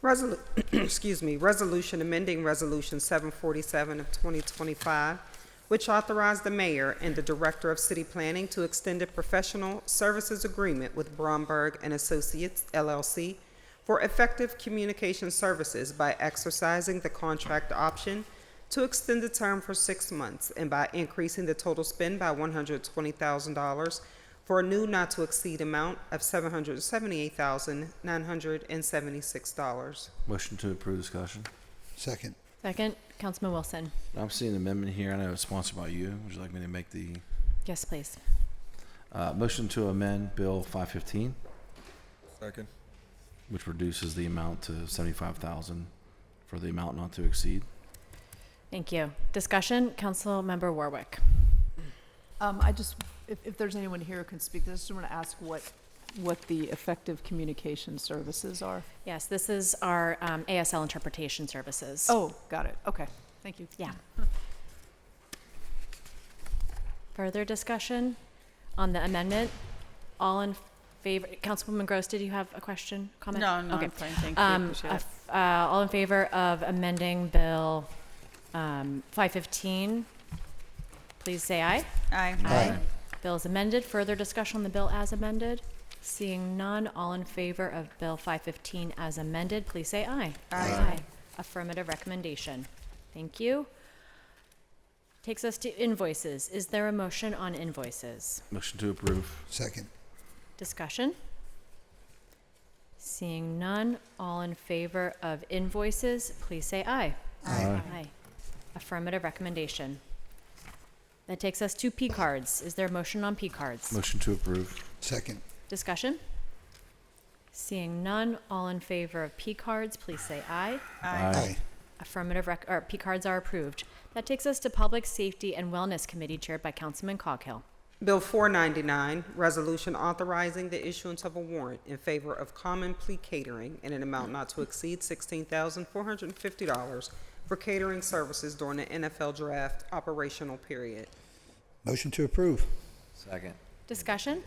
Resolution amending Resolution 747 of 2025, which authorized the mayor and the director of city planning to extend a professional services agreement with Bromberg and Associates LLC for effective communication services by exercising the contract option to extend the term for 6 months and by increasing the total spend by $120,000 for a new not-to-exceed amount of $778,976. Motion to approve discussion. Second. Second, Councilman Wilson. I'm seeing an amendment here. I know it's sponsored by you. Would you like me to make the Yes, please. motion to amend Bill 515, Second. which reduces the amount to $75,000 for the amount not to exceed? Thank you. Discussion, Councilmember Warwick. If there's anyone here who can speak, I just want to ask what the effective communication services are. Yes, this is our ASL interpretation services. Oh, got it. Okay, thank you. Yeah. Further discussion on the amendment? All in favor? Councilwoman Gross, did you have a question, comment? No, Okay. I'm fine, thank you. Appreciate it. All in favor of amending Bill 515, please say aye. Aye. Aye. Bill is amended. Further discussion on the bill as amended? Seeing none, all in favor of Bill 515 as amended, please say aye. Aye. Affirmative recommendation. Thank you. Takes us to invoices. Is there a motion on invoices? Motion to approve. Second. Discussion? Seeing none, all in favor of invoices, please say aye. Aye. Affirmative recommendation. That takes us to P cards. Is there a motion on P cards? Motion to approve. Second. Discussion? Seeing none, all in favor of P cards, please say aye. Aye. P cards are approved. That takes us to Public Safety and Wellness Committee chaired by Councilman Coghill. Bill 499, resolution authorizing the issuance of a warrant in favor of Common Plea Catering in an amount not to exceed $16,450 for catering services during the NFL draft operational period. Motion to approve. Second. Discussion?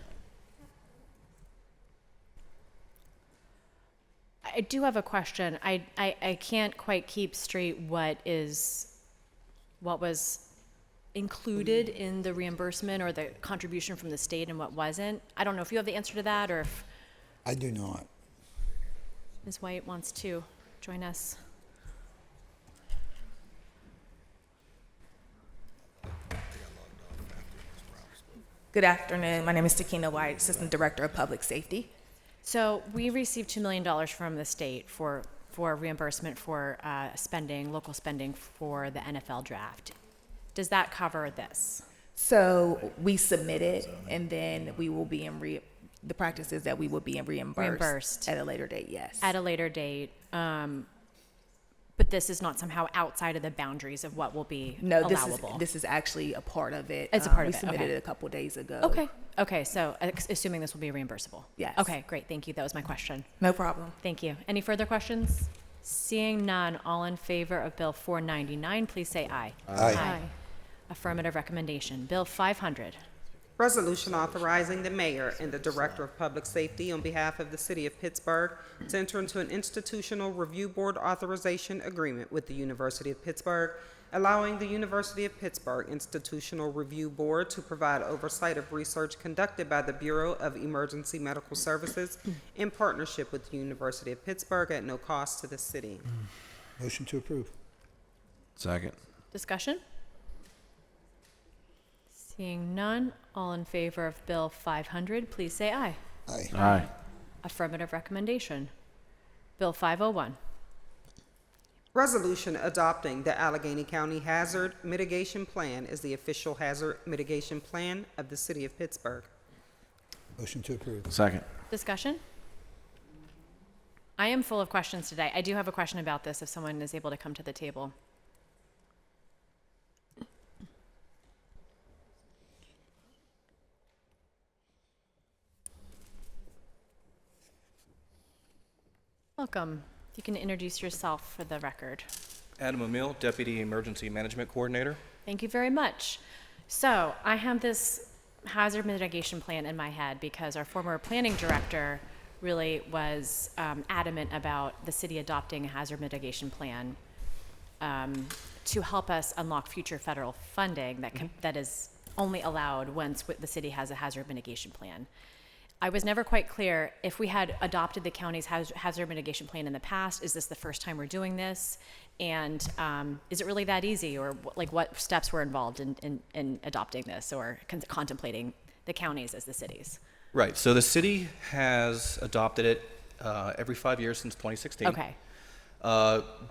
I do have a question. I can't quite keep straight what was included in the reimbursement or the contribution from the state and what wasn't. I don't know if you have the answer to that or if I do not. Ms. White wants to join us. Good afternoon. My name is Takina White, Assistant Director of Public Safety. So we received $2 million from the state for reimbursement for local spending for the NFL draft. Does that cover this? So we submitted, and then we will be the practice is that we will be reimbursed at a later date, yes. At a later date. But this is not somehow outside of the boundaries of what will be allowable. This is actually a part of it. It's a part of it. it. We submitted Okay. it a couple days ago. Okay. So assuming this will be reimbursable. Yes. Okay, great. Thank you. That was my question. No problem. Thank you. Any further questions? Seeing none, all in favor of Bill 499, please say aye. Aye. Affirmative recommendation. Bill 500. Resolution authorizing the mayor and the director of public safety on behalf of the city of Pittsburgh to enter into an institutional review board authorization agreement with the University of Pittsburgh, allowing the University of Pittsburgh Institutional Review Board to provide oversight of research conducted by the Bureau of Emergency Medical Services in partnership with the University of Pittsburgh at no cost to the city. Motion to approve. Second. Discussion? Seeing none, all in favor of Bill 500, please say aye. Aye. Aye. Affirmative recommendation. Bill 501. Resolution adopting the Allegheny County Hazard Mitigation Plan as the official hazard mitigation plan of the city of Pittsburgh. Motion to approve. Second. Discussion? I am full of questions today. I do have a question about this if someone is able to come to the table. Welcome. You can introduce yourself for the record. Adam Emil, Deputy Emergency Management Coordinator. Thank you very much. So I have this hazard mitigation plan in my head because our former planning director really was adamant about the city adopting a hazard mitigation plan to help us unlock future federal funding that is only allowed once the city has a hazard mitigation plan. I was never quite clear if we had adopted the county's hazard mitigation plan in the past. Is this the first time we're doing this? And is it really that easy, or what steps were involved in adopting this or contemplating the counties as the cities? Right. So the city has adopted it every 5 years since 2016. Okay.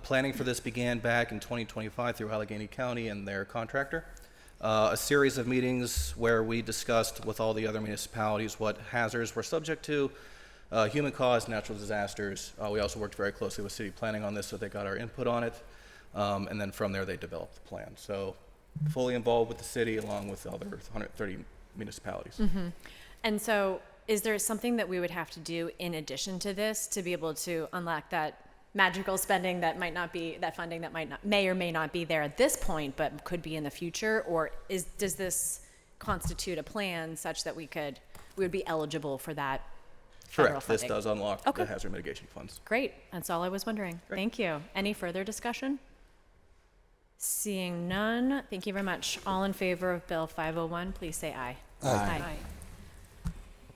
Planning for this began back in 2025 through Allegheny County and their contractor. A series of meetings where we discussed with all the other municipalities what hazards we're subject to, human-caused natural disasters. We also worked very closely with city planning on this, so they got our input on it. And then from there, they developed the plan. So fully involved with the city along with the other 130 municipalities. Mm-hmm. And so is there something that we would have to do in addition to this to be able to unlock that magical spending that might not be, that funding that may or may not be there at this point, but could be in the future? Or does this constitute a plan such that we would be eligible for that federal Correct. funding? This does unlock Okay. the hazard mitigation funds. Great. That's all I was wondering. Thank you. Any further discussion? Seeing none, thank you very much. All in favor of Bill 501, please say aye. Aye.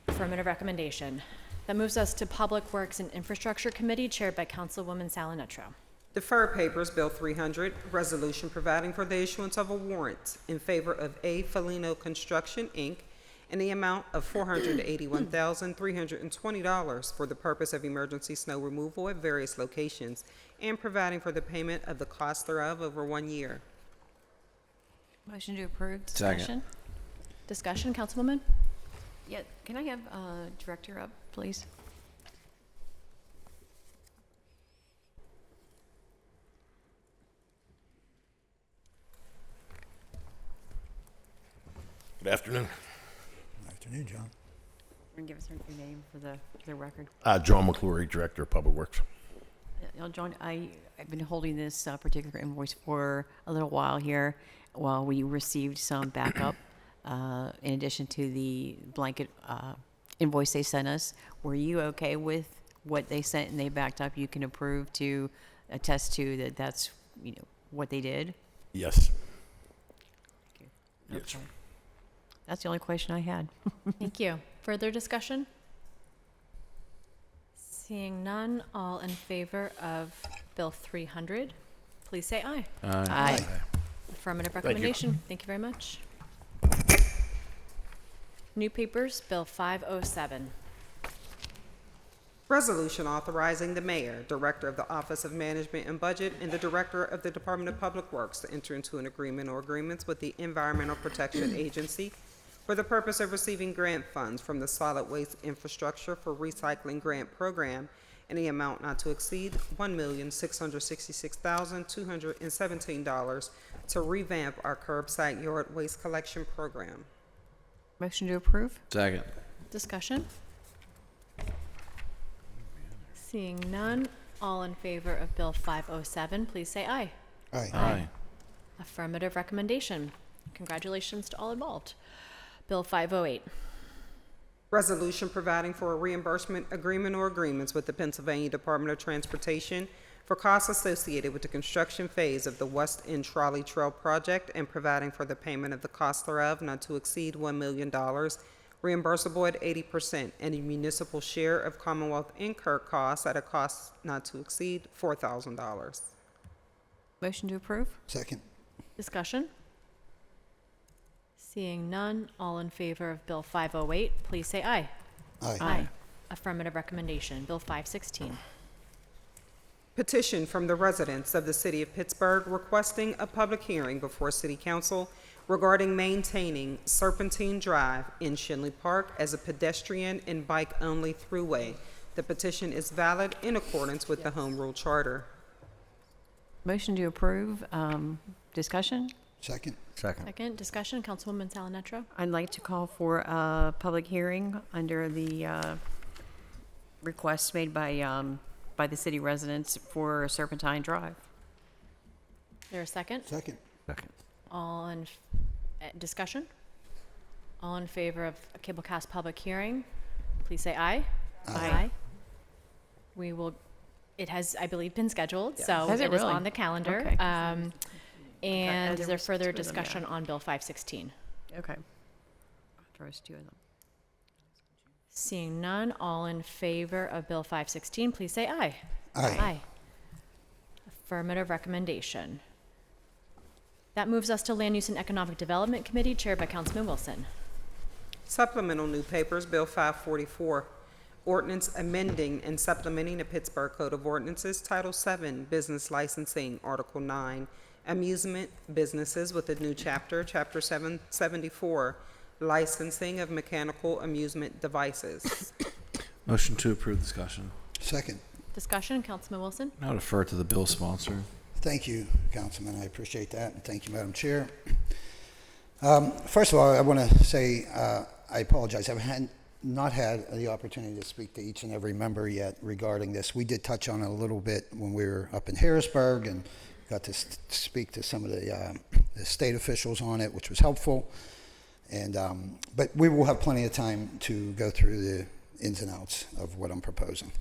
Affirmative recommendation. That moves us to Public Works and Infrastructure Committee, chaired by Councilwoman Salinetro. Deferred papers, Bill 300, resolution providing for the issuance of a warrant in favor of A. Felino Construction, Inc., in the amount of $481,320 for the purpose of emergency snow removal at various locations, and providing for the payment of the cost thereof over 1 year. Motion to approve. Second. Discussion, Councilwoman? Yeah, can I have Director up, please? Good afternoon. Good afternoon, John. And give us your name for the record. John McClory, Director of Public Works. John, I've been holding this particular invoice for a little while here while we received some backup in addition to the blanket invoice they sent us. Were you okay with what they sent and they backed up? You can approve to attest to that that's what they did? Yes. Okay. Yes. That's the only question I had. Thank you. Further discussion? Seeing none, all in favor of Bill 300, please say aye. Aye. Aye. Affirmative recommendation. Thank you very much. New papers, Bill 507. Resolution authorizing the mayor, director of the Office of Management and Budget, and the director of the Department of Public Works to enter into an agreement or agreements with the Environmental Protection Agency for the purpose of receiving grant funds from the Solid Waste Infrastructure for Recycling Grant Program in the amount not to exceed $1,666,217 to revamp our curbside yard waste collection program. Motion to approve? Second. Discussion? Seeing none, all in favor of Bill 507, please say aye. Aye. Aye. Affirmative recommendation. Congratulations to all involved. Bill 508. Resolution providing for a reimbursement agreement or agreements with the Pennsylvania Department of Transportation for costs associated with the construction phase of the West End Trolley Trail project and providing for the payment of the cost thereof not to exceed $1 million, reimbursable at 80%, and a municipal share of Commonwealth incurred costs at a cost not to exceed $4,000. Motion to approve? Second. Discussion? Seeing none, all in favor of Bill 508, please say aye. Aye. Affirmative recommendation. Bill 516. Petition from the residents of the city of Pittsburgh requesting a public hearing before City Council regarding maintaining Serpentine Drive in Shenley Park as a pedestrian and bike-only throughway. The petition is valid in accordance with the Home Rule Charter. Motion to approve. Discussion? Second. Second. Discussion. Councilwoman Salinetro. I'd like to call for a public hearing under the request made by the city residents for Serpentine Drive. There a second? Second. All in, Discussion? All in favor of a cablecast public hearing, please say aye. Aye. We will, it has, I believe, been scheduled, so Has it it is really? on the calendar. Okay. And is there was further 2 of them, discussion yeah. on Bill 516? Okay. Authorize 2 of them. Seeing none, all in favor of Bill 516, please say aye. Aye. Affirmative recommendation. That moves us to Land Use and Economic Development Committee, chaired by Councilman Wilson. Supplemental new papers, Bill 544, ordinance amending and supplementing the Pittsburgh Code of Ordinances, Title 7, Business Licensing, Article 9, Amusement Businesses with a new chapter, Chapter 774, Licensing of Mechanical Amusement Devices. Motion to approve discussion. Second. Discussion, Councilman Wilson? Now defer to the bill sponsor. Thank you, Councilman. I appreciate that, and thank you, Madam Chair. First of all, I want to say I apologize. I've not had the opportunity to speak to each and every member yet regarding this. We did touch on it a little bit when we were up in Harrisburg and got to speak to some of the state officials on it, which was helpful. And but we will have plenty of time to go through the ins and outs of what I'm proposing.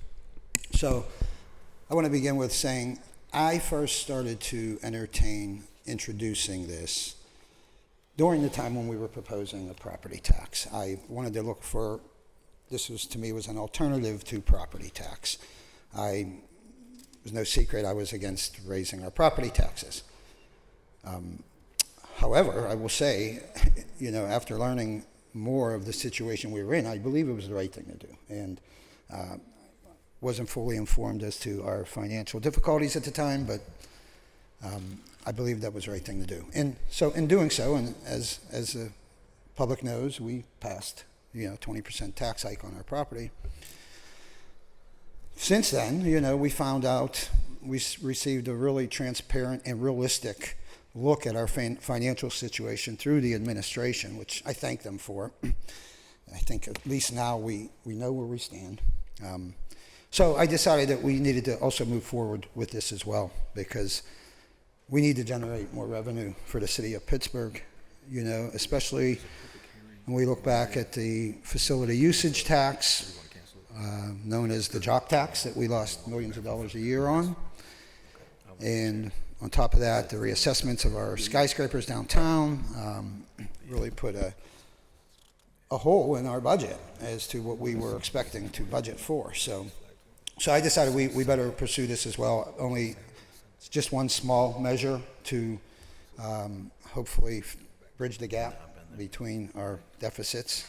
So I want to begin with saying I first started to entertain introducing this during the time when we were proposing a property tax. I wanted to look for, this was to me was an alternative to property tax. It was no secret I was against raising our property taxes. However, I will say, you know, after learning more of the situation we were in, I believe it was the right thing to do. And wasn't fully informed as to our financial difficulties at the time, but I believe that was the right thing to do. And so in doing so, and as the public knows, we passed, 20% tax hike on our property. Since then, we found out we received a really transparent and realistic look at our financial situation through the administration, which I thank them for. I think at least now we know where we stand. So I decided that we needed to also move forward with this as well, because we need to generate more revenue for the city of Pittsburgh, especially when we look back at the facility usage tax, known as the jock tax, that we lost millions of dollars a year on. And on top of that, the reassessments of our skyscrapers downtown really put a hole in our budget as to what we were expecting to budget for. So I decided we better pursue this as well. Only it's just one small measure to hopefully bridge the gap between our deficits,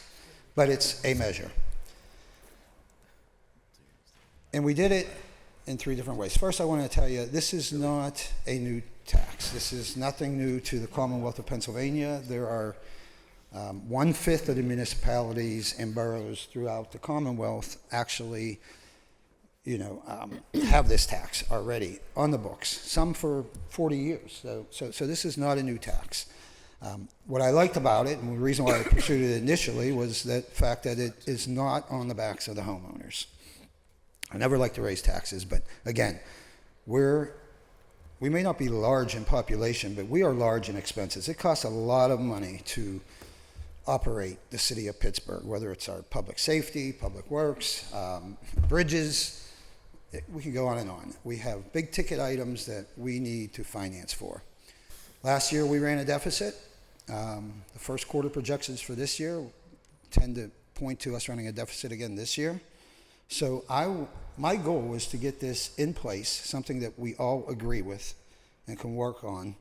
but it's a measure. And we did it in 3 different ways. First, I want to tell you, this is not a new tax. This is nothing new to the Commonwealth of Pennsylvania. There are 1/5 of the municipalities and boroughs throughout the Commonwealth actually have this tax already on the books, some for 40 years. So this is not a new tax. What I liked about it, and the reason why I pursued it initially, was the fact that it is not on the backs of the homeowners. I never like to raise taxes, but again, we may not be large in population, but we are large in expenses. It costs a lot of money to operate the city of Pittsburgh, whether it's our public safety, public works, bridges. We can go on and on. We have big ticket items that we need to finance for. Last year we ran a deficit. The first quarter projections for this year tend to point to us running a deficit again this year. So my goal was to get this in place, something that we all agree with and can work on,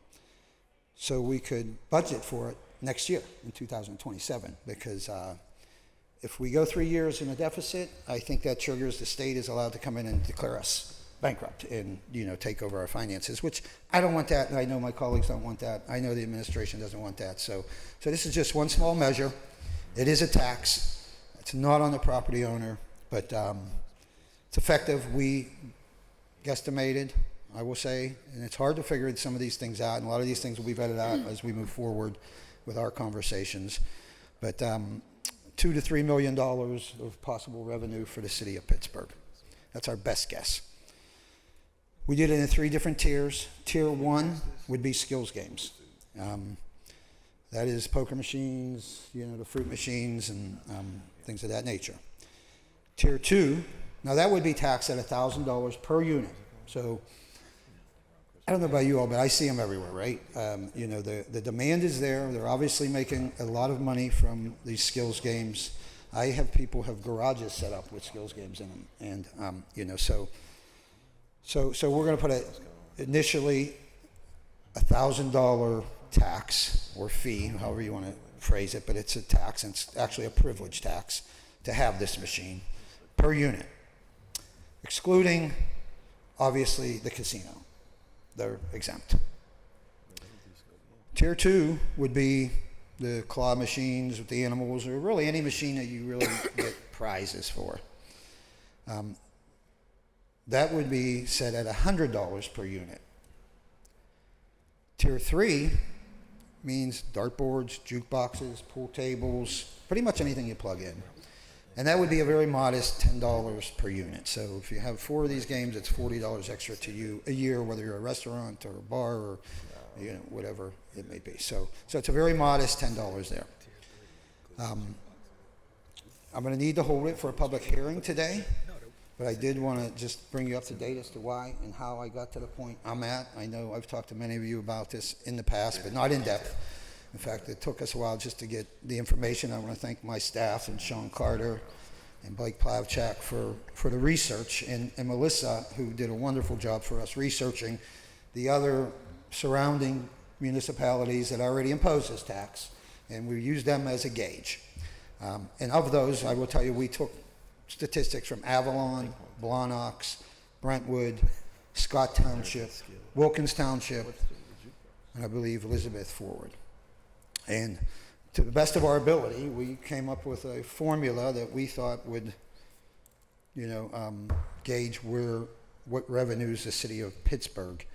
so we could budget for it next year in 2027. Because if we go 3 years in a deficit, I think that triggers the state is allowed to come in and declare us bankrupt and take over our finances, which I don't want that, and I know my colleagues don't want that. I know the administration doesn't want that. So this is just one small measure. It is a tax. It's not on the property owner, but it's effective. We guesstimated, I will say, and it's hard to figure some of these things out, and a lot of these things will be vetted out as we move forward with our conversations. But $2 to $3 million of possible revenue for the city of Pittsburgh. That's our best guess. We did it in 3 different tiers. Tier 1 would be skills games. That is poker machines, the fruit machines and things of that nature. Tier 2, now that would be taxed at $1,000 per unit. So I don't know about you all, but I see them everywhere, right? The demand is there. They're obviously making a lot of money from these skills games. I have people have garages set up with skills games in them, and so we're going to put initially $1,000 tax or fee, however you want to phrase it, but it's a tax, and it's actually a privilege tax to have this machine per unit, excluding obviously the casino. They're exempt. Tier 2 would be the claw machines with the animals, or really any machine that you really get prizes for. That would be set at $100 per unit. Tier 3 means dartboards, jukeboxes, pool tables, pretty much anything you plug in. And that would be a very modest $10 per unit. So if you have 4 of these games, it's $40 extra to you a year, whether you're a restaurant or a bar or whatever it may be. So it's a very modest $10 there. I'm going to need to hold it for a public hearing today, but I did want to just bring you up to date as to why and how I got to the point I'm at. I know I've talked to many of you about this in the past, but not in depth. In fact, it took us a while just to get the information. I want to thank my staff and Sean Carter and Blake Plavchak for the research, and Melissa, who did a wonderful job for us researching the other surrounding municipalities that already impose this tax, and we used them as a gauge. And of those, I will tell you, we took statistics from Avalon, Blonox, Brentwood, Scott Township, Wilkins Township, and I believe Elizabeth Forward. And to the best of our ability, we came up with a formula that we thought would, gauge what revenues the city of Pittsburgh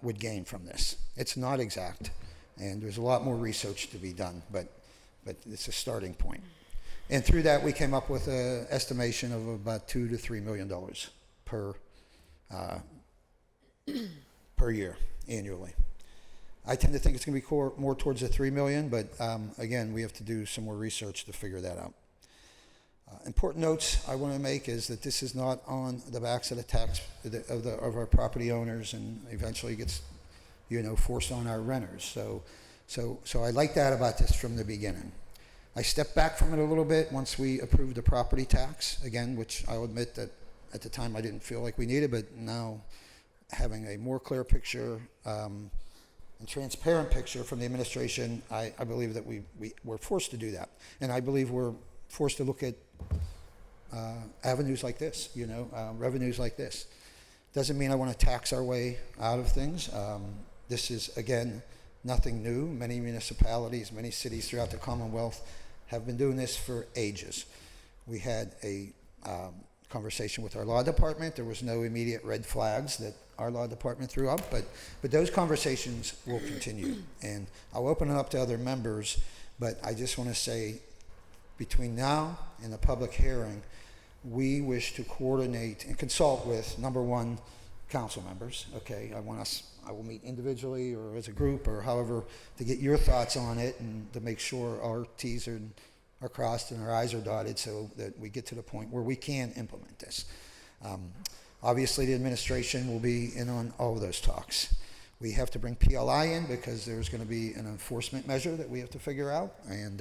would gain from this. It's not exact, and there's a lot more research to be done, but it's a starting point. And through that, we came up with an estimation of about $2 to $3 million per year annually. I tend to think it's going to be more towards the $3 million, but again, we have to do some more research to figure that out. Important notes I want to make is that this is not on the backs of the tax of our property owners, and eventually gets, forced on our renters. So I like that about this from the beginning. I stepped back from it a little bit once we approved the property tax, again, which I'll admit that at the time I didn't feel like we needed, but now having a more clear picture and transparent picture from the administration, I believe that we're forced to do that. And I believe we're forced to look at avenues like this, revenues like this. Doesn't mean I want to tax our way out of things. This is, again, nothing new. Many municipalities, many cities throughout the Commonwealth have been doing this for ages. We had a conversation with our law department. There was no immediate red flags that our law department threw up, but those conversations will continue. And I'll open it up to other members, but I just want to say, between now and the public hearing, we wish to coordinate and consult with, number one, council members. Okay, I will meet individually or as a group or however to get your thoughts on it and to make sure our T's are crossed and our I's are dotted so that we get to the point where we can implement this. Obviously, the administration will be in on all of those talks. We have to bring PLI in because there's going to be an enforcement measure that we have to figure out, and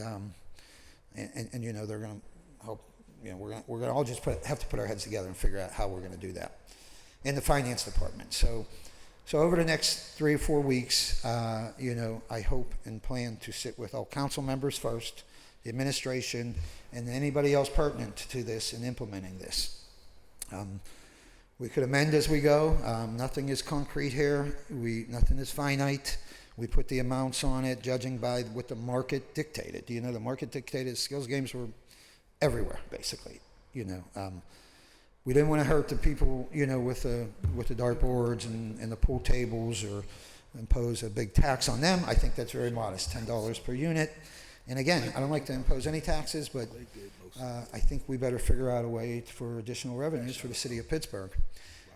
they're going to help. We're going to all just have to put our heads together and figure out how we're going to do that. In the finance department. So over the next 3 or 4 weeks, I hope and plan to sit with all council members first, the administration, and anybody else pertinent to this in implementing this. We could amend as we go. Nothing is concrete here. Nothing is finite. We put the amounts on it, judging by what the market dictated. The market dictated skills games were everywhere, basically. We didn't want to hurt the people, with the dartboards and the pool tables or impose a big tax on them. I think that's very modest, $10 per unit. And again, I don't like to impose any taxes, but I think we better figure out a way for additional revenues for the city of Pittsburgh.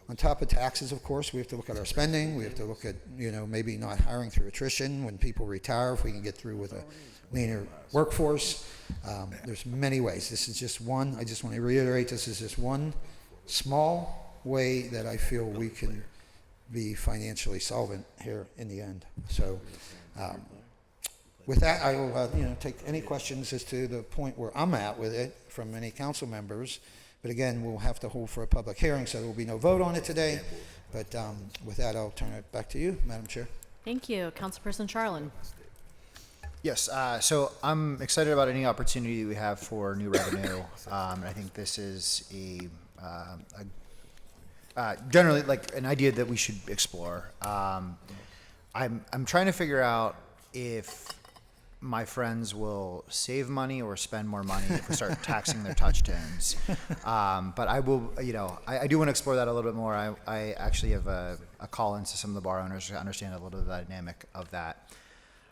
On top of taxes, of course, we have to look at our spending. We have to look at, maybe not hiring through attrition when people retire, if we can get through with a leaner workforce. There's many ways. This is just one. I just want to reiterate, this is just one small way that I feel we can be financially solvent here in the end. So with that, I will take any questions as to the point where I'm at with it from any council members. But again, we'll have to hold for a public hearing, so there will be no vote on it today. But with that, I'll turn it back to you, Madam Chair. Thank you. Councilperson Charlin. Yes, so I'm excited about any opportunity we have for new revenue. I think this is generally like an idea that we should explore. I'm trying to figure out if my friends will save money or spend more money if we start taxing their touch tones. But I will, I do want to explore that a little bit more. I actually have a call into some of the bar owners to understand a little bit of the dynamic of that.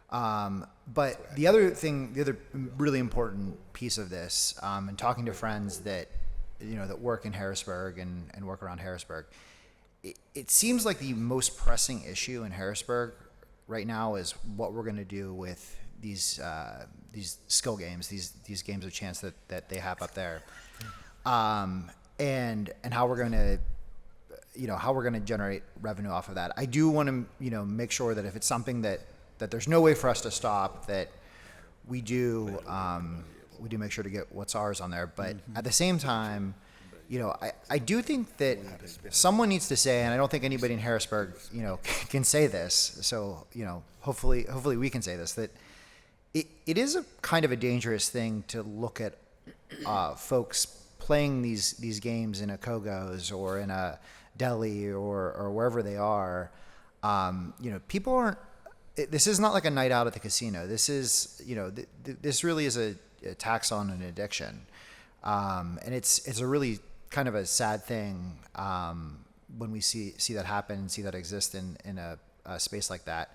But the other really important piece of this, and talking to friends that, that work in Harrisburg and work around Harrisburg, it seems like the most pressing issue in Harrisburg right now is what we're going to do with these skill games, these games of chance that they have up there, and how we're going to generate revenue off of that. I do want to make sure that if it's something that there's no way for us to stop, that we do make sure to get what's ours on there. But at the same time, I do think that someone needs to say, and I don't think anybody in Harrisburg can say this, so hopefully we can say this, that it is a kind of a dangerous thing to look at folks playing these games in a Kogo's or in a deli or wherever they are. People aren't. This is not like a night out at the casino. This is this really is a tax on an addiction, and it's a really kind of a sad thing when we see that happen, see that exist in a space like that.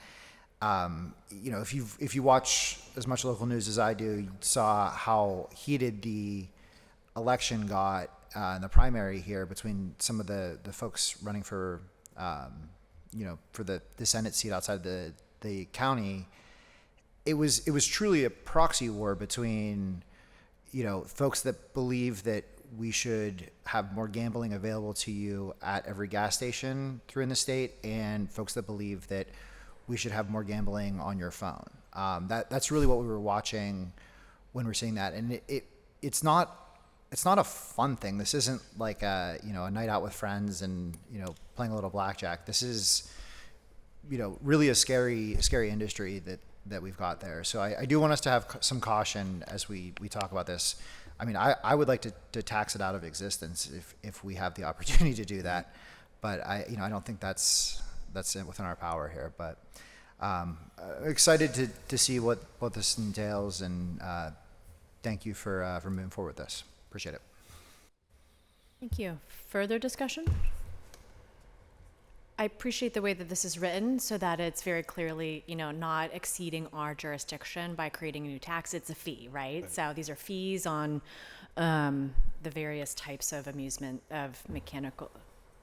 If you watch as much local news as I do, you saw how heated the election got in the primary here between some of the folks running for for the Senate seat outside the county. It was truly a proxy war between folks that believe that we should have more gambling available to you at every gas station through in the state, and folks that believe that we should have more gambling on your phone. That's really what we were watching when we're seeing that, and it's not a fun thing. This isn't like a night out with friends and playing a little blackjack. This is really a scary industry that we've got there. So I do want us to have some caution as we talk about this. I mean, I would like to tax it out of existence if we have the opportunity to do that, but I don't think that's within our power here. But excited to see what this entails, and thank you for moving forward with this. Appreciate it. Thank you. Further discussion? I appreciate the way that this is written so that it's very clearly, not exceeding our jurisdiction by creating a new tax. It's a fee, right? So these are fees on the various types of amusement, of mechanical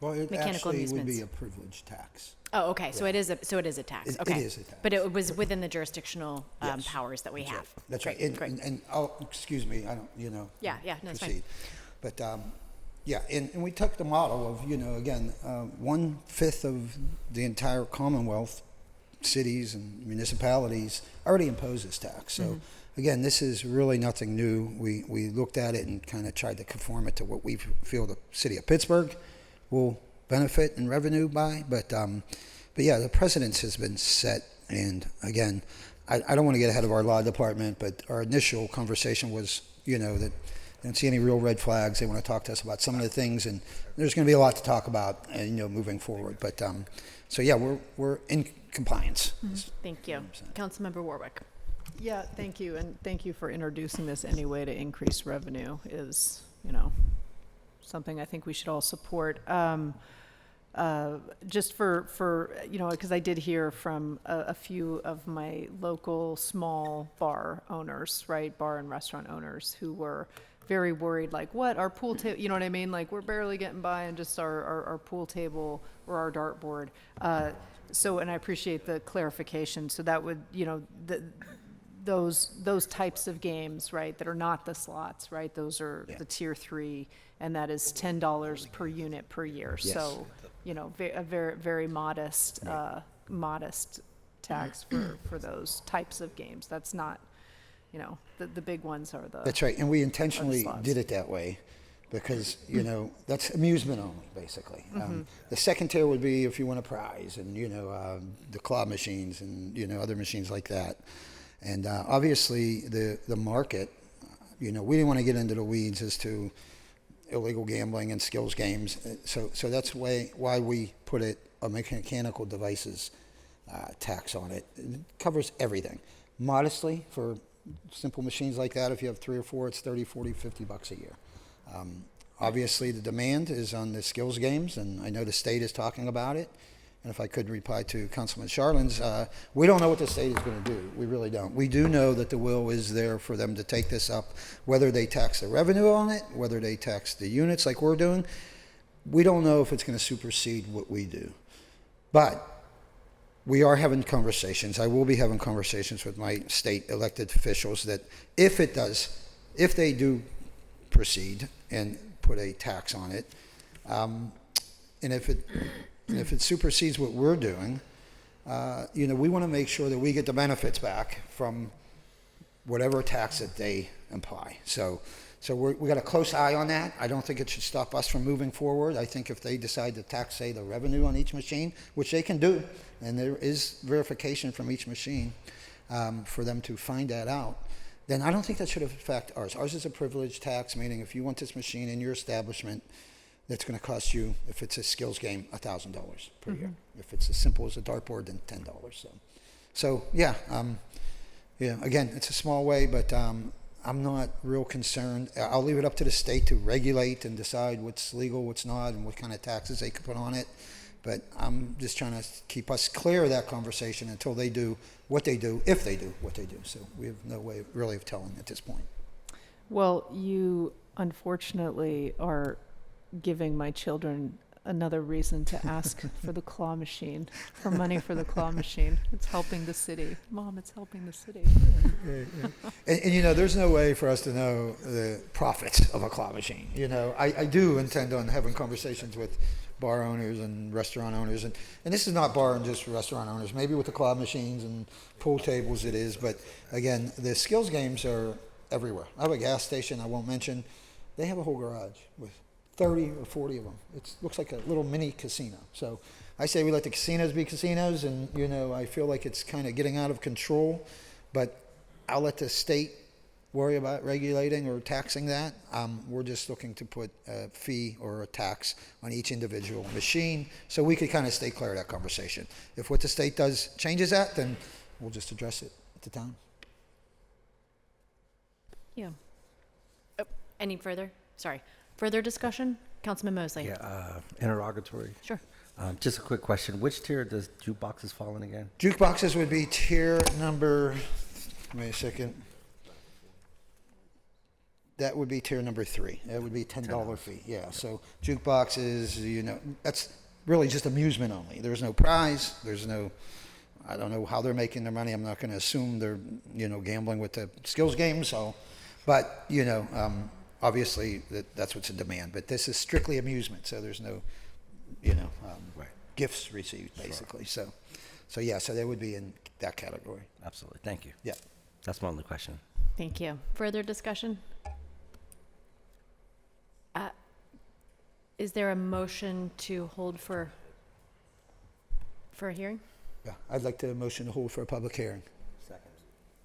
Actually amusements. would be a privilege tax. Oh, okay. So it is a tax. It Okay. is a tax. But it was within the jurisdictional Yes. powers that we That's have. right. That's Great, right. great. And excuse me, I don't, Yeah, no, it's fine. proceed. But, yeah, and we took the model of, again, 1/5 of the entire Commonwealth, cities and municipalities already impose this tax. So, again, this is really nothing new. We looked at it and kind of tried to conform it to what we feel the city of Pittsburgh will benefit in revenue by. But yeah, the precedence has been set. And again, I don't want to get ahead of our law department, but our initial conversation was, that they don't see any real red flags. They want to talk to us about some of the things, and there's going to be a lot to talk about, moving forward. But so yeah, we're in compliance. Thank you. Councilmember Warwick. Yeah, thank you, and thank you for introducing this. Any way to increase revenue is, something I think we should all support. just for because I did hear from a few of my local small bar owners, right, bar and restaurant owners who were very worried, like, what, our pool table, you know what I mean? Like, we're barely getting by on just our pool table or our dartboard. And I appreciate the clarification. So that would, those types of games, right, that are not the slots, right? Those are the tier 3, and that is $10 per unit per year. Yes. So, a very, very modest, modest tax for those types of games. That's not, the big ones are the. That's right, and we intentionally slots. did it that way because, that's amusement only, basically. The second tier would be if you win a prize and, the claw machines and, other machines like that. And obviously, the market, we didn't want to get into the weeds as to illegal gambling and skills games. So that's why we put a mechanical devices tax on it. It covers everything. Modestly, for simple machines like that, if you have 3 or 4, it's $30, $40, $50 a year. Obviously, the demand is on the skills games, and I know the state is talking about it. And if I could reply to Councilman Charlin's, we don't know what the state is going to do. We really don't. We do know that the will is there for them to take this up, whether they tax the revenue on it, whether they tax the units like we're doing. We don't know if it's going to supersede what we do. But we are having conversations. I will be having conversations with my state elected officials that if they do proceed and put a tax on it, and if it supersedes what we're doing, we want to make sure that we get the benefits back from whatever tax that they imply. So we got a close eye on that. I don't think it should stop us from moving forward. I think if they decide to tax, say, the revenue on each machine, which they can do, and there is verification from each machine for them to find that out, then I don't think that should affect ours. Ours is a privilege tax, meaning if you want this machine in your establishment, that's going to cost you, if it's a skills game, $1,000 per year. If it's as simple as a dartboard, then $10. So yeah, again, it's a small way, but I'm not real concerned. I'll leave it up to the state to regulate and decide what's legal, what's not, and what kind of taxes they can put on it. But I'm just trying to keep us clear of that conversation until they do what they do, if they do what they do. So we have no way really of telling at this point. Well, you unfortunately are giving my children another reason to ask for the claw machine, for money for the claw machine. It's helping the city. Mom, it's helping the city. And there's no way for us to know the profits of a claw machine. I do intend on having conversations with bar owners and restaurant owners, and this is not bar and just restaurant owners, maybe with the claw machines and pool tables it is, but again, the skills games are everywhere. I have a gas station I won't mention. They have a whole garage with 30 or 40 of them. It looks like a little mini casino. So I say we let the casinos be casinos, and I feel like it's kind of getting out of control, but I'll let the state worry about regulating or taxing that. We're just looking to put a fee or a tax on each individual machine so we could kind of stay clear of that conversation. If what the state does changes that, then we'll just address it at the time. Yeah. Any further? Sorry. Further discussion? Councilman Mosley. Yeah, interrogatory. Sure. Just a quick question. Which tier does jukeboxes fall in again? Jukeboxes would be tier number, wait a second. That would be tier number 3. That would be $10 fee. Yeah, so jukeboxes, that's really just amusement only. There's no prize. I don't know how they're making their money. I'm not going to assume they're, gambling with the skills game. So, but, obviously that's what's in demand. But this is strictly amusement. So there's no, gifts received, basically. Sure. So they would be in that category. Absolutely. Thank you. Yeah. That's my only question. Thank you. Further discussion? Is there a motion to hold for a hearing? Yeah, I'd like to motion to hold for a public hearing.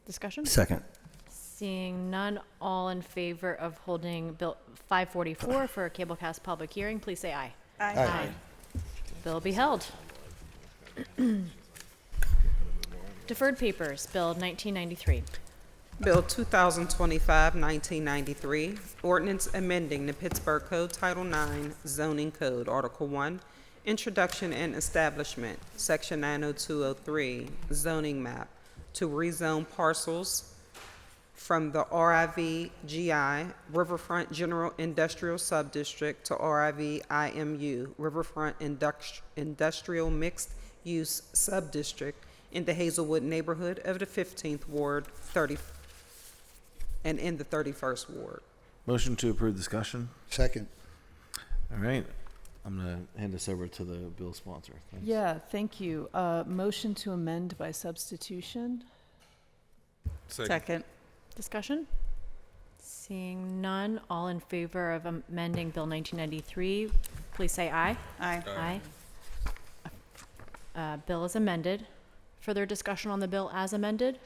Discussion? Second. Seeing none, all in favor of holding Bill 544 for a cablecast public hearing, please say aye. Aye. Aye. Bill be held. Deferred papers, Bill 1993. Bill 2025-1993, ordinance amending the Pittsburgh Code Title 9 Zoning Code, Article 1, Introduction and Establishment, Section 90203, Zoning Map, to rezone parcels from the RIV GI, Riverfront General Industrial Subdistrict, to RIV IMU, Riverfront Industrial Mixed Use Subdistrict, in the Hazelwood neighborhood of the 15th Ward, and in the 31st Ward. Motion to approve discussion. Second. All right. I'm going to hand this over to the bill sponsor. Thanks. Yeah, thank you. Motion to amend by substitution. Second. Discussion? Seeing none, all in favor of amending Bill 1993, please say aye. Aye. Aye. Bill is amended. Further discussion on the bill as amended?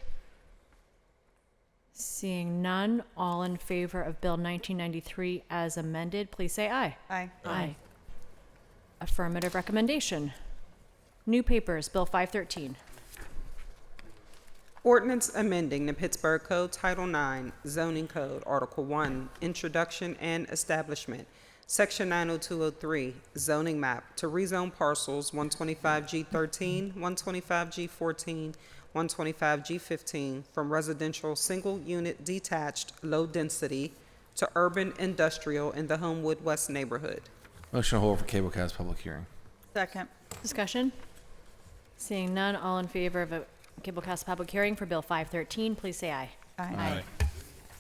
Seeing none, all in favor of Bill 1993 as amended, please say aye. Aye. Aye. Affirmative recommendation. New papers, Bill 513. Ordinance amending the Pittsburgh Code Title IX, Zoning Code, Article 1, Introduction and Establishment, Section 90203, Zoning Map, to rezone parcels 125G13, 125G14, 125G15 from residential single-unit detached low-density to urban industrial in the Homewood West neighborhood. Motion to hold for Cablecast public hearing. Second. Discussion? Seeing none, all in favor of a Cablecast public hearing for Bill 513, please say aye. Aye.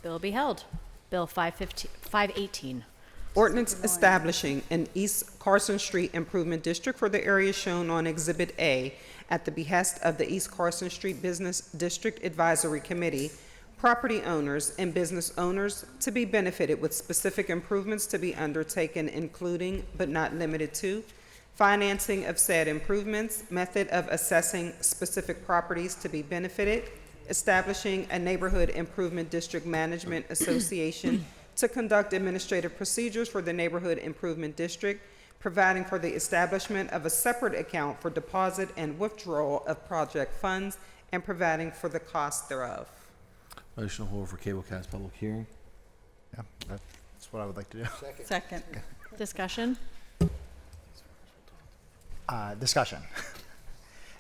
Bill will be held. Bill 518. Ordinance establishing an East Carson Street Improvement District for the area shown on Exhibit A at the behest of the East Carson Street Business District Advisory Committee, property owners and business owners to be benefited with specific improvements to be undertaken, including but not limited to financing of said improvements, method of assessing specific properties to be benefited, establishing a neighborhood improvement district management association to conduct administrative procedures for the neighborhood improvement district, providing for the establishment of a separate account for deposit and withdrawal of project funds, and providing for the cost thereof. Motion to hold for Cablecast public hearing. Yeah, that's what I would like to do. Second. Discussion? Discussion.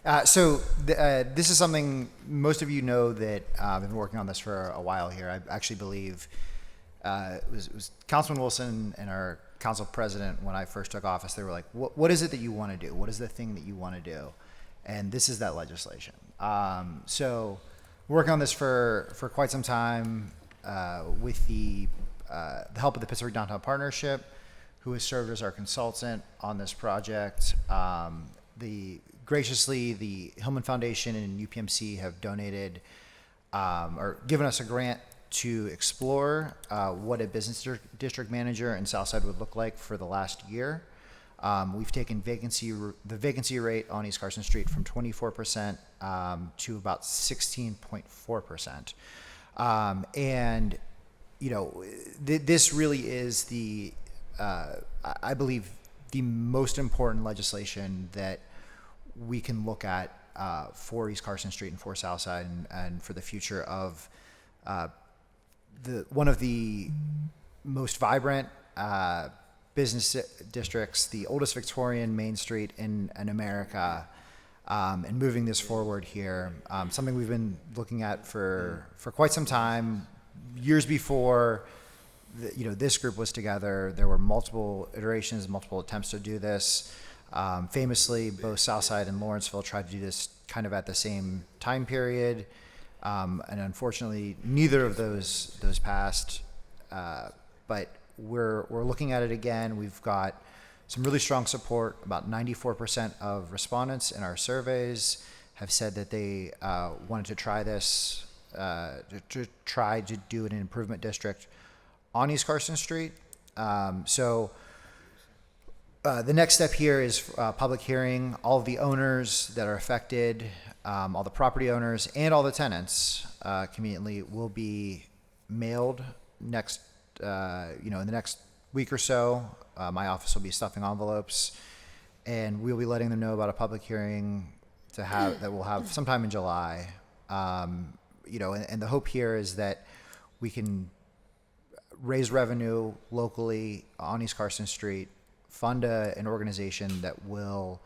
This is something most of you know that I've been working on this for a while here. I actually believe it was Councilman Wilson and our council president when I first took office. They were like, what is it that you want to do? What is the thing that you want to do? And this is that legislation. So we're working on this for quite some time with the help of the Pittsburgh Downtown Partnership, who has served as our consultant on this project. Graciously, the Hillman Foundation and UPMC have donated or given us a grant to explore what a business district manager in Southside would look like for the last year. We've taken the vacancy rate on East Carson Street from 24% to about 16.4%. And, you know, this really is I believe, the most important legislation that we can look at for East Carson Street and for Southside and for the future of one of the most vibrant business districts, the oldest Victorian Main Street in America, and moving this forward here. Something we've been looking at for quite some time. Years before this group was together, there were multiple iterations, multiple attempts to do this. Famously, both Southside and Lawrenceville tried to do this kind of at the same time period. And unfortunately, neither of those passed. But we're looking at it again. We've got some really strong support. About 94% of respondents in our surveys have said that they wanted to try this, to try to do an improvement district on East Carson Street. The next step here is public hearing. All of the owners that are affected, all the property owners, and all the tenants conveniently will be mailed in the next week or so. My office will be stuffing envelopes, and we'll be letting them know about a public hearing that we'll have sometime in July. And the hope here is that we can raise revenue locally on East Carson Street fund an organization that will,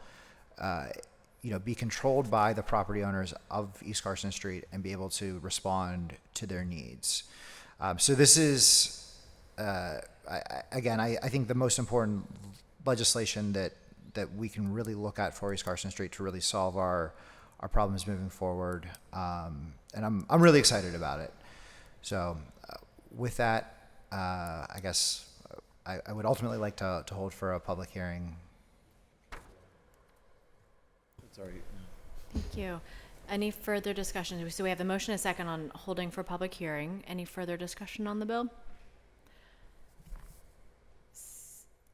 be controlled by the property owners of East Carson Street and be able to respond to their needs. So this is, I think the most important legislation that we can really look at for East Carson Street to really solve our problems moving forward. And I'm really excited about it. So with that, I guess I would ultimately like to hold for a public hearing. Sorry. Thank you. Any further discussion? So we have the motion and a second on holding for public hearing. Any further discussion on the bill?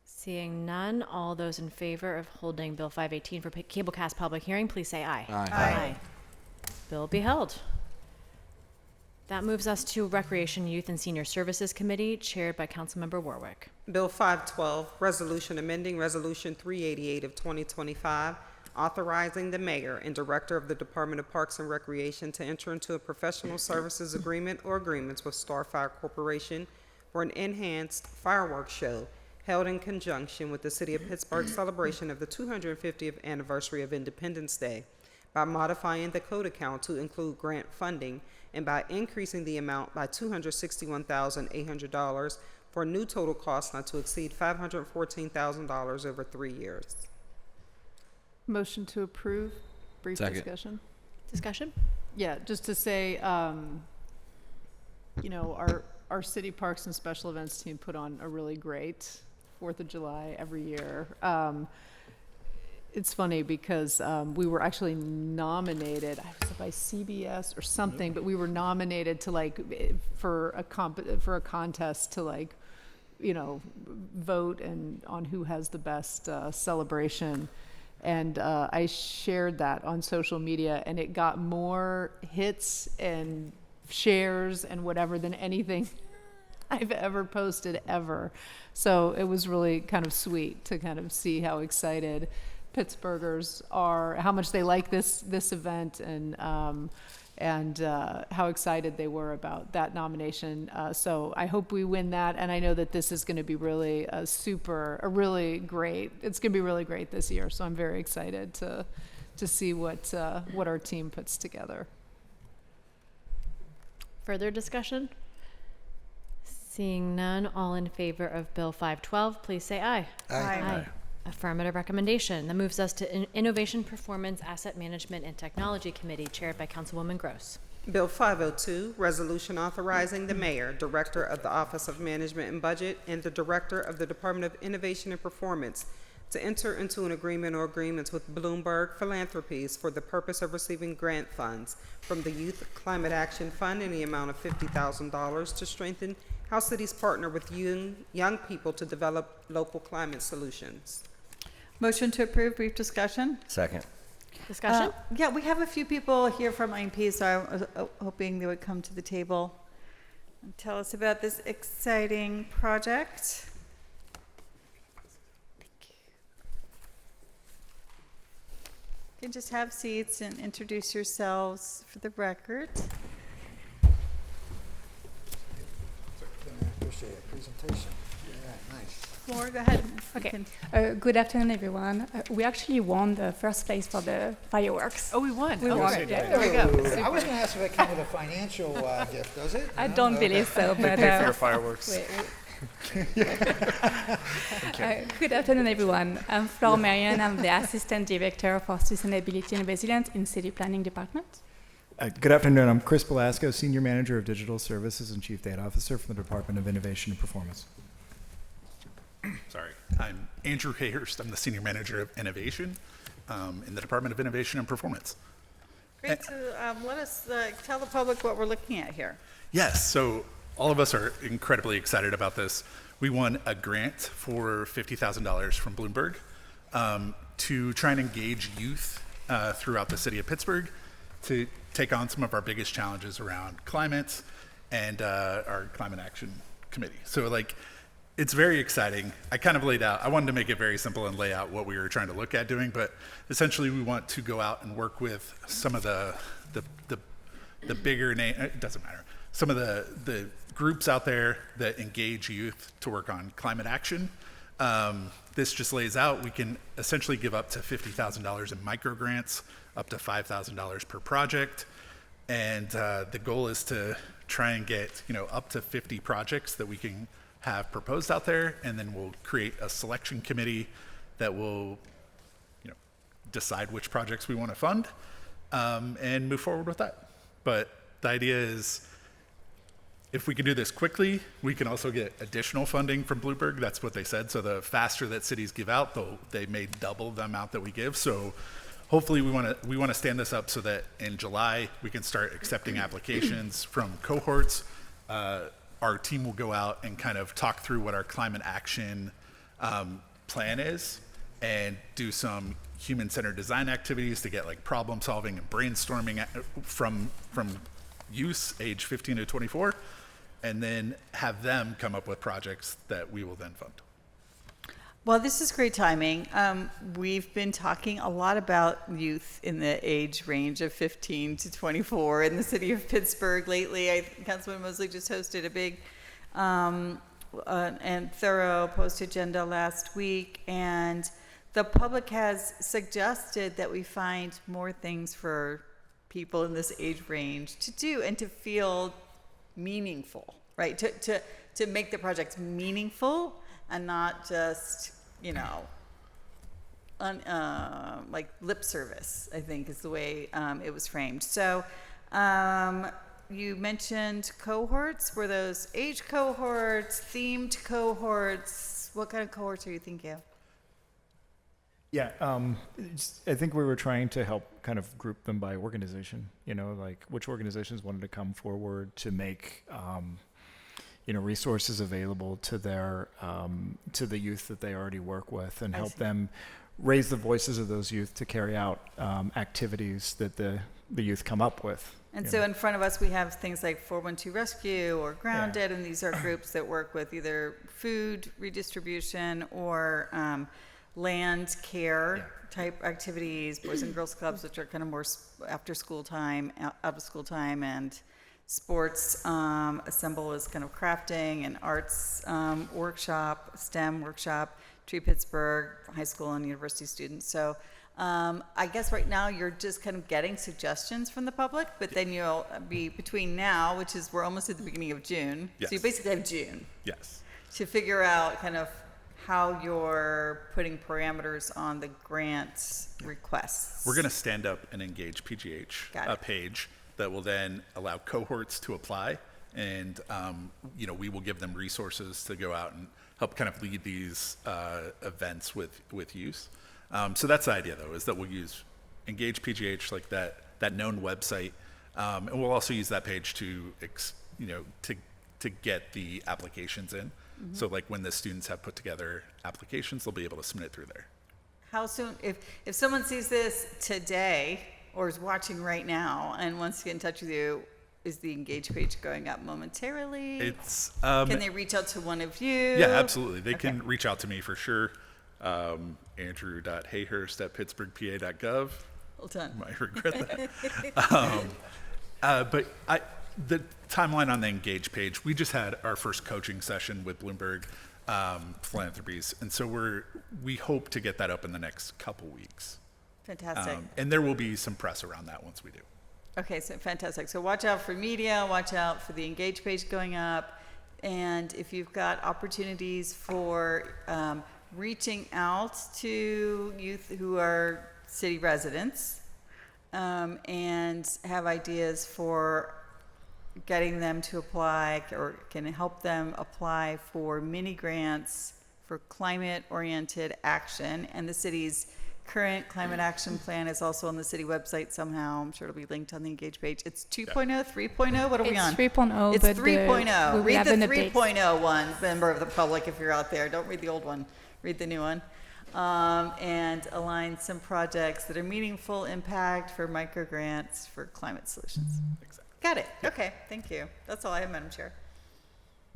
Seeing none, all those in favor of holding Bill 518 for Cablecast public hearing, please say aye. Aye. Aye. Bill be held. That moves us to Recreation, Youth, and Senior Services Committee, chaired by Councilmember Warwick. Bill 512, resolution amending Resolution 388 of 2025, authorizing the mayor and director of the Department of Parks and Recreation to enter into a professional services agreement or agreements with Starfire Corporation for an enhanced fireworks show held in conjunction with the City of Pittsburgh celebration of the 250th anniversary of Independence Day by modifying the code account to include grant funding and by increasing the amount by $261,800 for a new total cost not to exceed $514,000 over 3 years. Motion to approve. Brief Second. discussion. Discussion? Yeah, just to say, our city parks and special events team put on a really great 4th of July every year. It's funny because we were actually nominated, I was by CBS or something, but we were nominated to for a contest to vote and on who has the best celebration. And I shared that on social media, and it got more hits and shares and whatever than anything I've ever posted ever. So it was really kind of sweet to kind of see how excited Pittsburghers are, how much they like this event, and how excited they were about that nomination. So I hope we win that, and I know that this is going to be really it's going to be really great this year. So I'm very excited to see what our team puts together. Further discussion? Seeing none, all in favor of Bill 512, please say aye. Aye. Affirmative recommendation. That moves us to Innovation, Performance, Asset Management, and Technology Committee, chaired by Councilwoman Gross. Bill 502, resolution authorizing the mayor, director of the Office of Management and Budget, and the director of the Department of Innovation and Performance to enter into an agreement or agreements with Bloomberg Philanthropies for the purpose of receiving grant funds from the Youth Climate Action Fund in the amount of $50,000 to strengthen how cities partner with young people to develop local climate solutions. Motion to approve. Brief discussion. Second. Discussion? Yeah, we have a few people here from INP, so I was hoping they would come to the table and tell us about this exciting project. You can just have seats and introduce yourselves for the record. Appreciate it. Presentation. Yeah, nice. Laura, go ahead. Okay. Good afternoon, everyone. We actually won the first place for the fireworks. Oh, we won. We won. Yeah, there we go. I was going to ask if it came with a financial gift, does it? I No? don't Okay. believe so, but Pay for your fireworks. Good afternoon, everyone. I'm Flor Marion. I'm the Assistant Director for Sustainability and Resilience in City Planning Department. Good afternoon. I'm Chris Velasco, Senior Manager of Digital Services and Chief Data Officer from the Department of Innovation and Performance. Sorry. I'm Andrew Hayhurst. I'm the Senior Manager of Innovation in the Department of Innovation and Performance. Great. So let us tell the public what we're looking at here. Yes, so all of us are incredibly excited about this. We won a grant for $50,000 from Bloomberg to try and engage youth throughout the city of Pittsburgh to take on some of our biggest challenges around climate and our climate action committee. So it's very exciting. I kind of laid out, I wanted to make it very simple and lay out what we were trying to look at doing, but essentially we want to go out and work with some of the bigger name, it doesn't matter, some of the groups out there that engage youth to work on climate action This just lays out we can essentially give up to $50,000 in micro grants, up to $5,000 per project, and the goal is to try and get up to 50 projects that we can have proposed out there, and then we'll create a selection committee that will decide which projects we want to fund and move forward with that. But the idea is, if we can do this quickly, we can also get additional funding from Bloomberg. That's what they said. So the faster that cities give out, they may double the amount that we give. So hopefully we want to stand this up so that in July we can start accepting applications from cohorts. Our team will go out and kind of talk through what our climate action plan is and do some human-centered design activities to get like problem solving and brainstorming from youth age 15 to 24, and then have them come up with projects that we will then fund. Well, this is great timing. We've been talking a lot about youth in the age range of 15 to 24 in the city of Pittsburgh lately. Councilman Mosley just hosted a big and thorough post agenda last week, and the public has suggested that we find more things for people in this age range to do and to feel meaningful, right? To make the projects meaningful and not just, like lip service, I think is the way it was framed. So you mentioned cohorts. Were those age cohorts, themed cohorts? What kind of cohorts are you thinking of? Yeah, I think we were trying to help kind of group them by organization, like which organizations wanted to come forward to make, resources available to their, to the youth that they already work with, and help them raise the voices of those youth to carry out activities that the youth come up with. And so in front of us, we have things like 412 Rescue or Grounded, and these are groups that work with either food redistribution or land care type activities, Boys and Girls Clubs, which are kind of more after school time, out of school time, and sports. Assemble is kind of crafting, and arts workshop, STEM workshop, Tree Pittsburgh, high school and university students. So I guess right now you're just kind of getting suggestions from the public, but then you'll be between now, which is we're almost at the beginning of June. Yes. So you basically have June. Yes. To figure out kind of how you're putting parameters on the grant requests. We're going to stand up an Engage PGH page that will then allow cohorts to apply, and we will give them resources to go out and help kind of lead these events with youth. So that's the idea, though, is that we'll use Engage PGH, like that known website, and we'll also use that page to get the applications in. Mm-hmm. So like when the students have put together applications, they'll be able to submit it through there. How soon, if someone sees this today or is watching right now and wants to get in touch with you, is the Engage page going up momentarily? It's can they reach out to one of you? Yeah, absolutely. They can reach out to me for sure. Andrew.hayhurst@pittsburghpa.gov. Well done. Might regret that. But the timeline on the Engage page, we just had our first coaching session with Bloomberg Philanthropies, and so we hope to get that up in the next couple weeks. Fantastic. And there will be some press around that once we do. Okay, so fantastic. So watch out for media, watch out for the Engage page going up, and if you've got opportunities for reaching out to youth who are city residents and have ideas for getting them to apply or can help them apply for mini grants for climate-oriented action. And the city's current climate action plan is also on the city website somehow. I'm sure it'll be linked on the Engage page. It's 2.0, 3.0, what are we on? It's 3.0. It's 3.0. Read the 3.0 update. one, member of the public, if you're out there. Don't read the old one. Read the new one. And align some projects that are meaningful impact for micro grants for climate solutions. Exactly. Got it. Okay. Thank you. That's all I have, Madam Chair.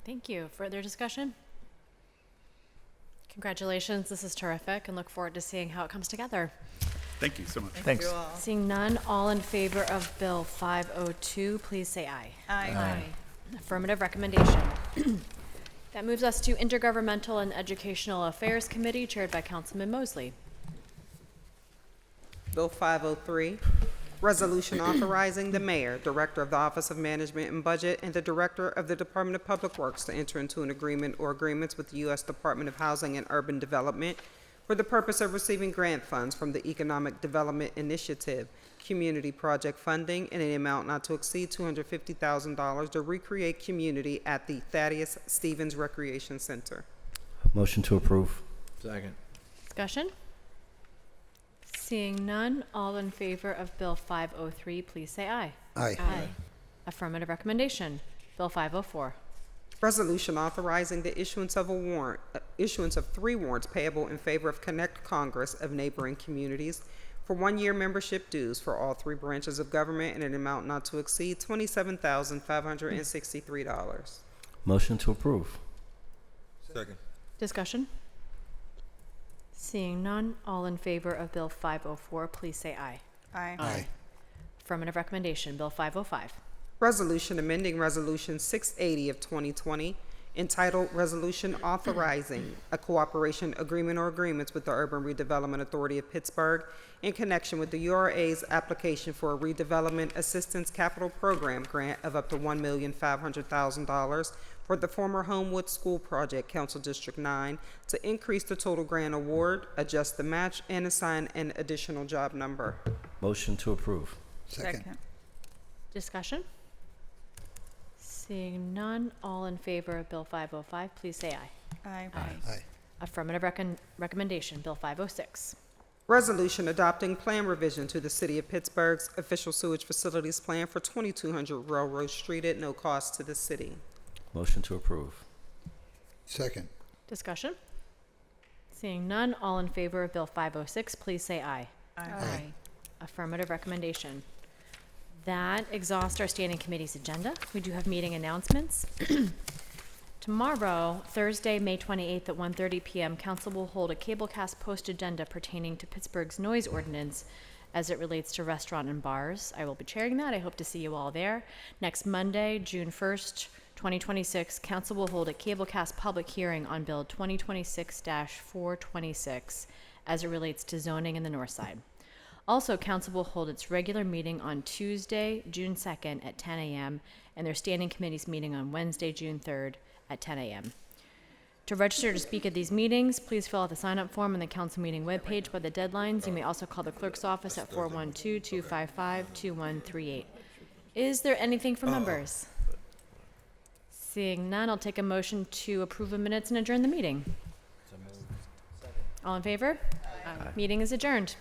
Thank you. Further discussion? Congratulations. This is terrific, and look forward to seeing how it comes together. Thank you so much. Thanks. You all. Seeing none, all in favor of Bill 502, please say aye. Aye. Affirmative recommendation. That moves us to Intergovernmental and Educational Affairs Committee, chaired by Councilman Mosley. Bill 503, resolution authorizing the mayor, director of the Office of Management and Budget, and the director of the Department of Public Works to enter into an agreement or agreements with the U.S. Department of Housing and Urban Development for the purpose of receiving grant funds from the Economic Development Initiative, community project funding in an amount not to exceed $250,000 to recreate community at the Thaddeus Stevens Recreation Center. Motion to approve. Second. Discussion? Seeing none, all in favor of Bill 503, please say aye. Aye. Aye. Affirmative recommendation. Bill 504. Resolution authorizing the issuance of issuance of 3 warrants payable in favor of Connect Congress of neighboring communities for 1-year membership dues for all 3 branches of government in an amount not to exceed $27,563. Motion to approve. Second. Discussion? Seeing none, all in favor of Bill 504, please say aye. Aye. Aye. Affirmative recommendation. Bill 505. Resolution amending Resolution 680 of 2020, entitled Resolution Authorizing a Cooperation Agreement or Agreements with the Urban Redevelopment Authority of Pittsburgh in connection with the URA's application for a Redevelopment Assistance Capital Program grant of up to $1,500,000 for the former Homewood School Project, Council District 9, to increase the total grant award, adjust the match, and assign an additional job number. Motion to approve. Second. Discussion? Seeing none, all in favor of Bill 505, please say aye. Aye. Aye. Affirmative recommendation. Bill 506. Resolution adopting plan revision to the City of Pittsburgh's official sewage facilities plan for 2200 Railroad Street at no cost to the city. Motion to approve. Second. Discussion? Seeing none, all in favor of Bill 506, please say aye. Aye. Affirmative recommendation. That exhausts our standing committee's agenda. We do have meeting announcements. Tomorrow, Thursday, May 28th at 1:30 p.m., council will hold a cablecast post agenda pertaining to Pittsburgh's noise ordinance as it relates to restaurant and bars. I will be chairing that. I hope to see you all there. Next Monday, June 1st, 2026, council will hold a cablecast public hearing on Bill 2026-426 as it relates to zoning in the north side. Also, council will hold its regular meeting on Tuesday, June 2nd at 10 a.m. and their standing committee's meeting on Wednesday, June 3rd at 10 a.m. To register to speak at these meetings, please fill out the sign-up form on the council meeting webpage by the deadlines. You may also call the clerk's office at 412-255-2138. Is there anything for members? Seeing none, I'll take a motion to approve the minutes and adjourn the meeting. All in favor? Aye. Meeting is adjourned.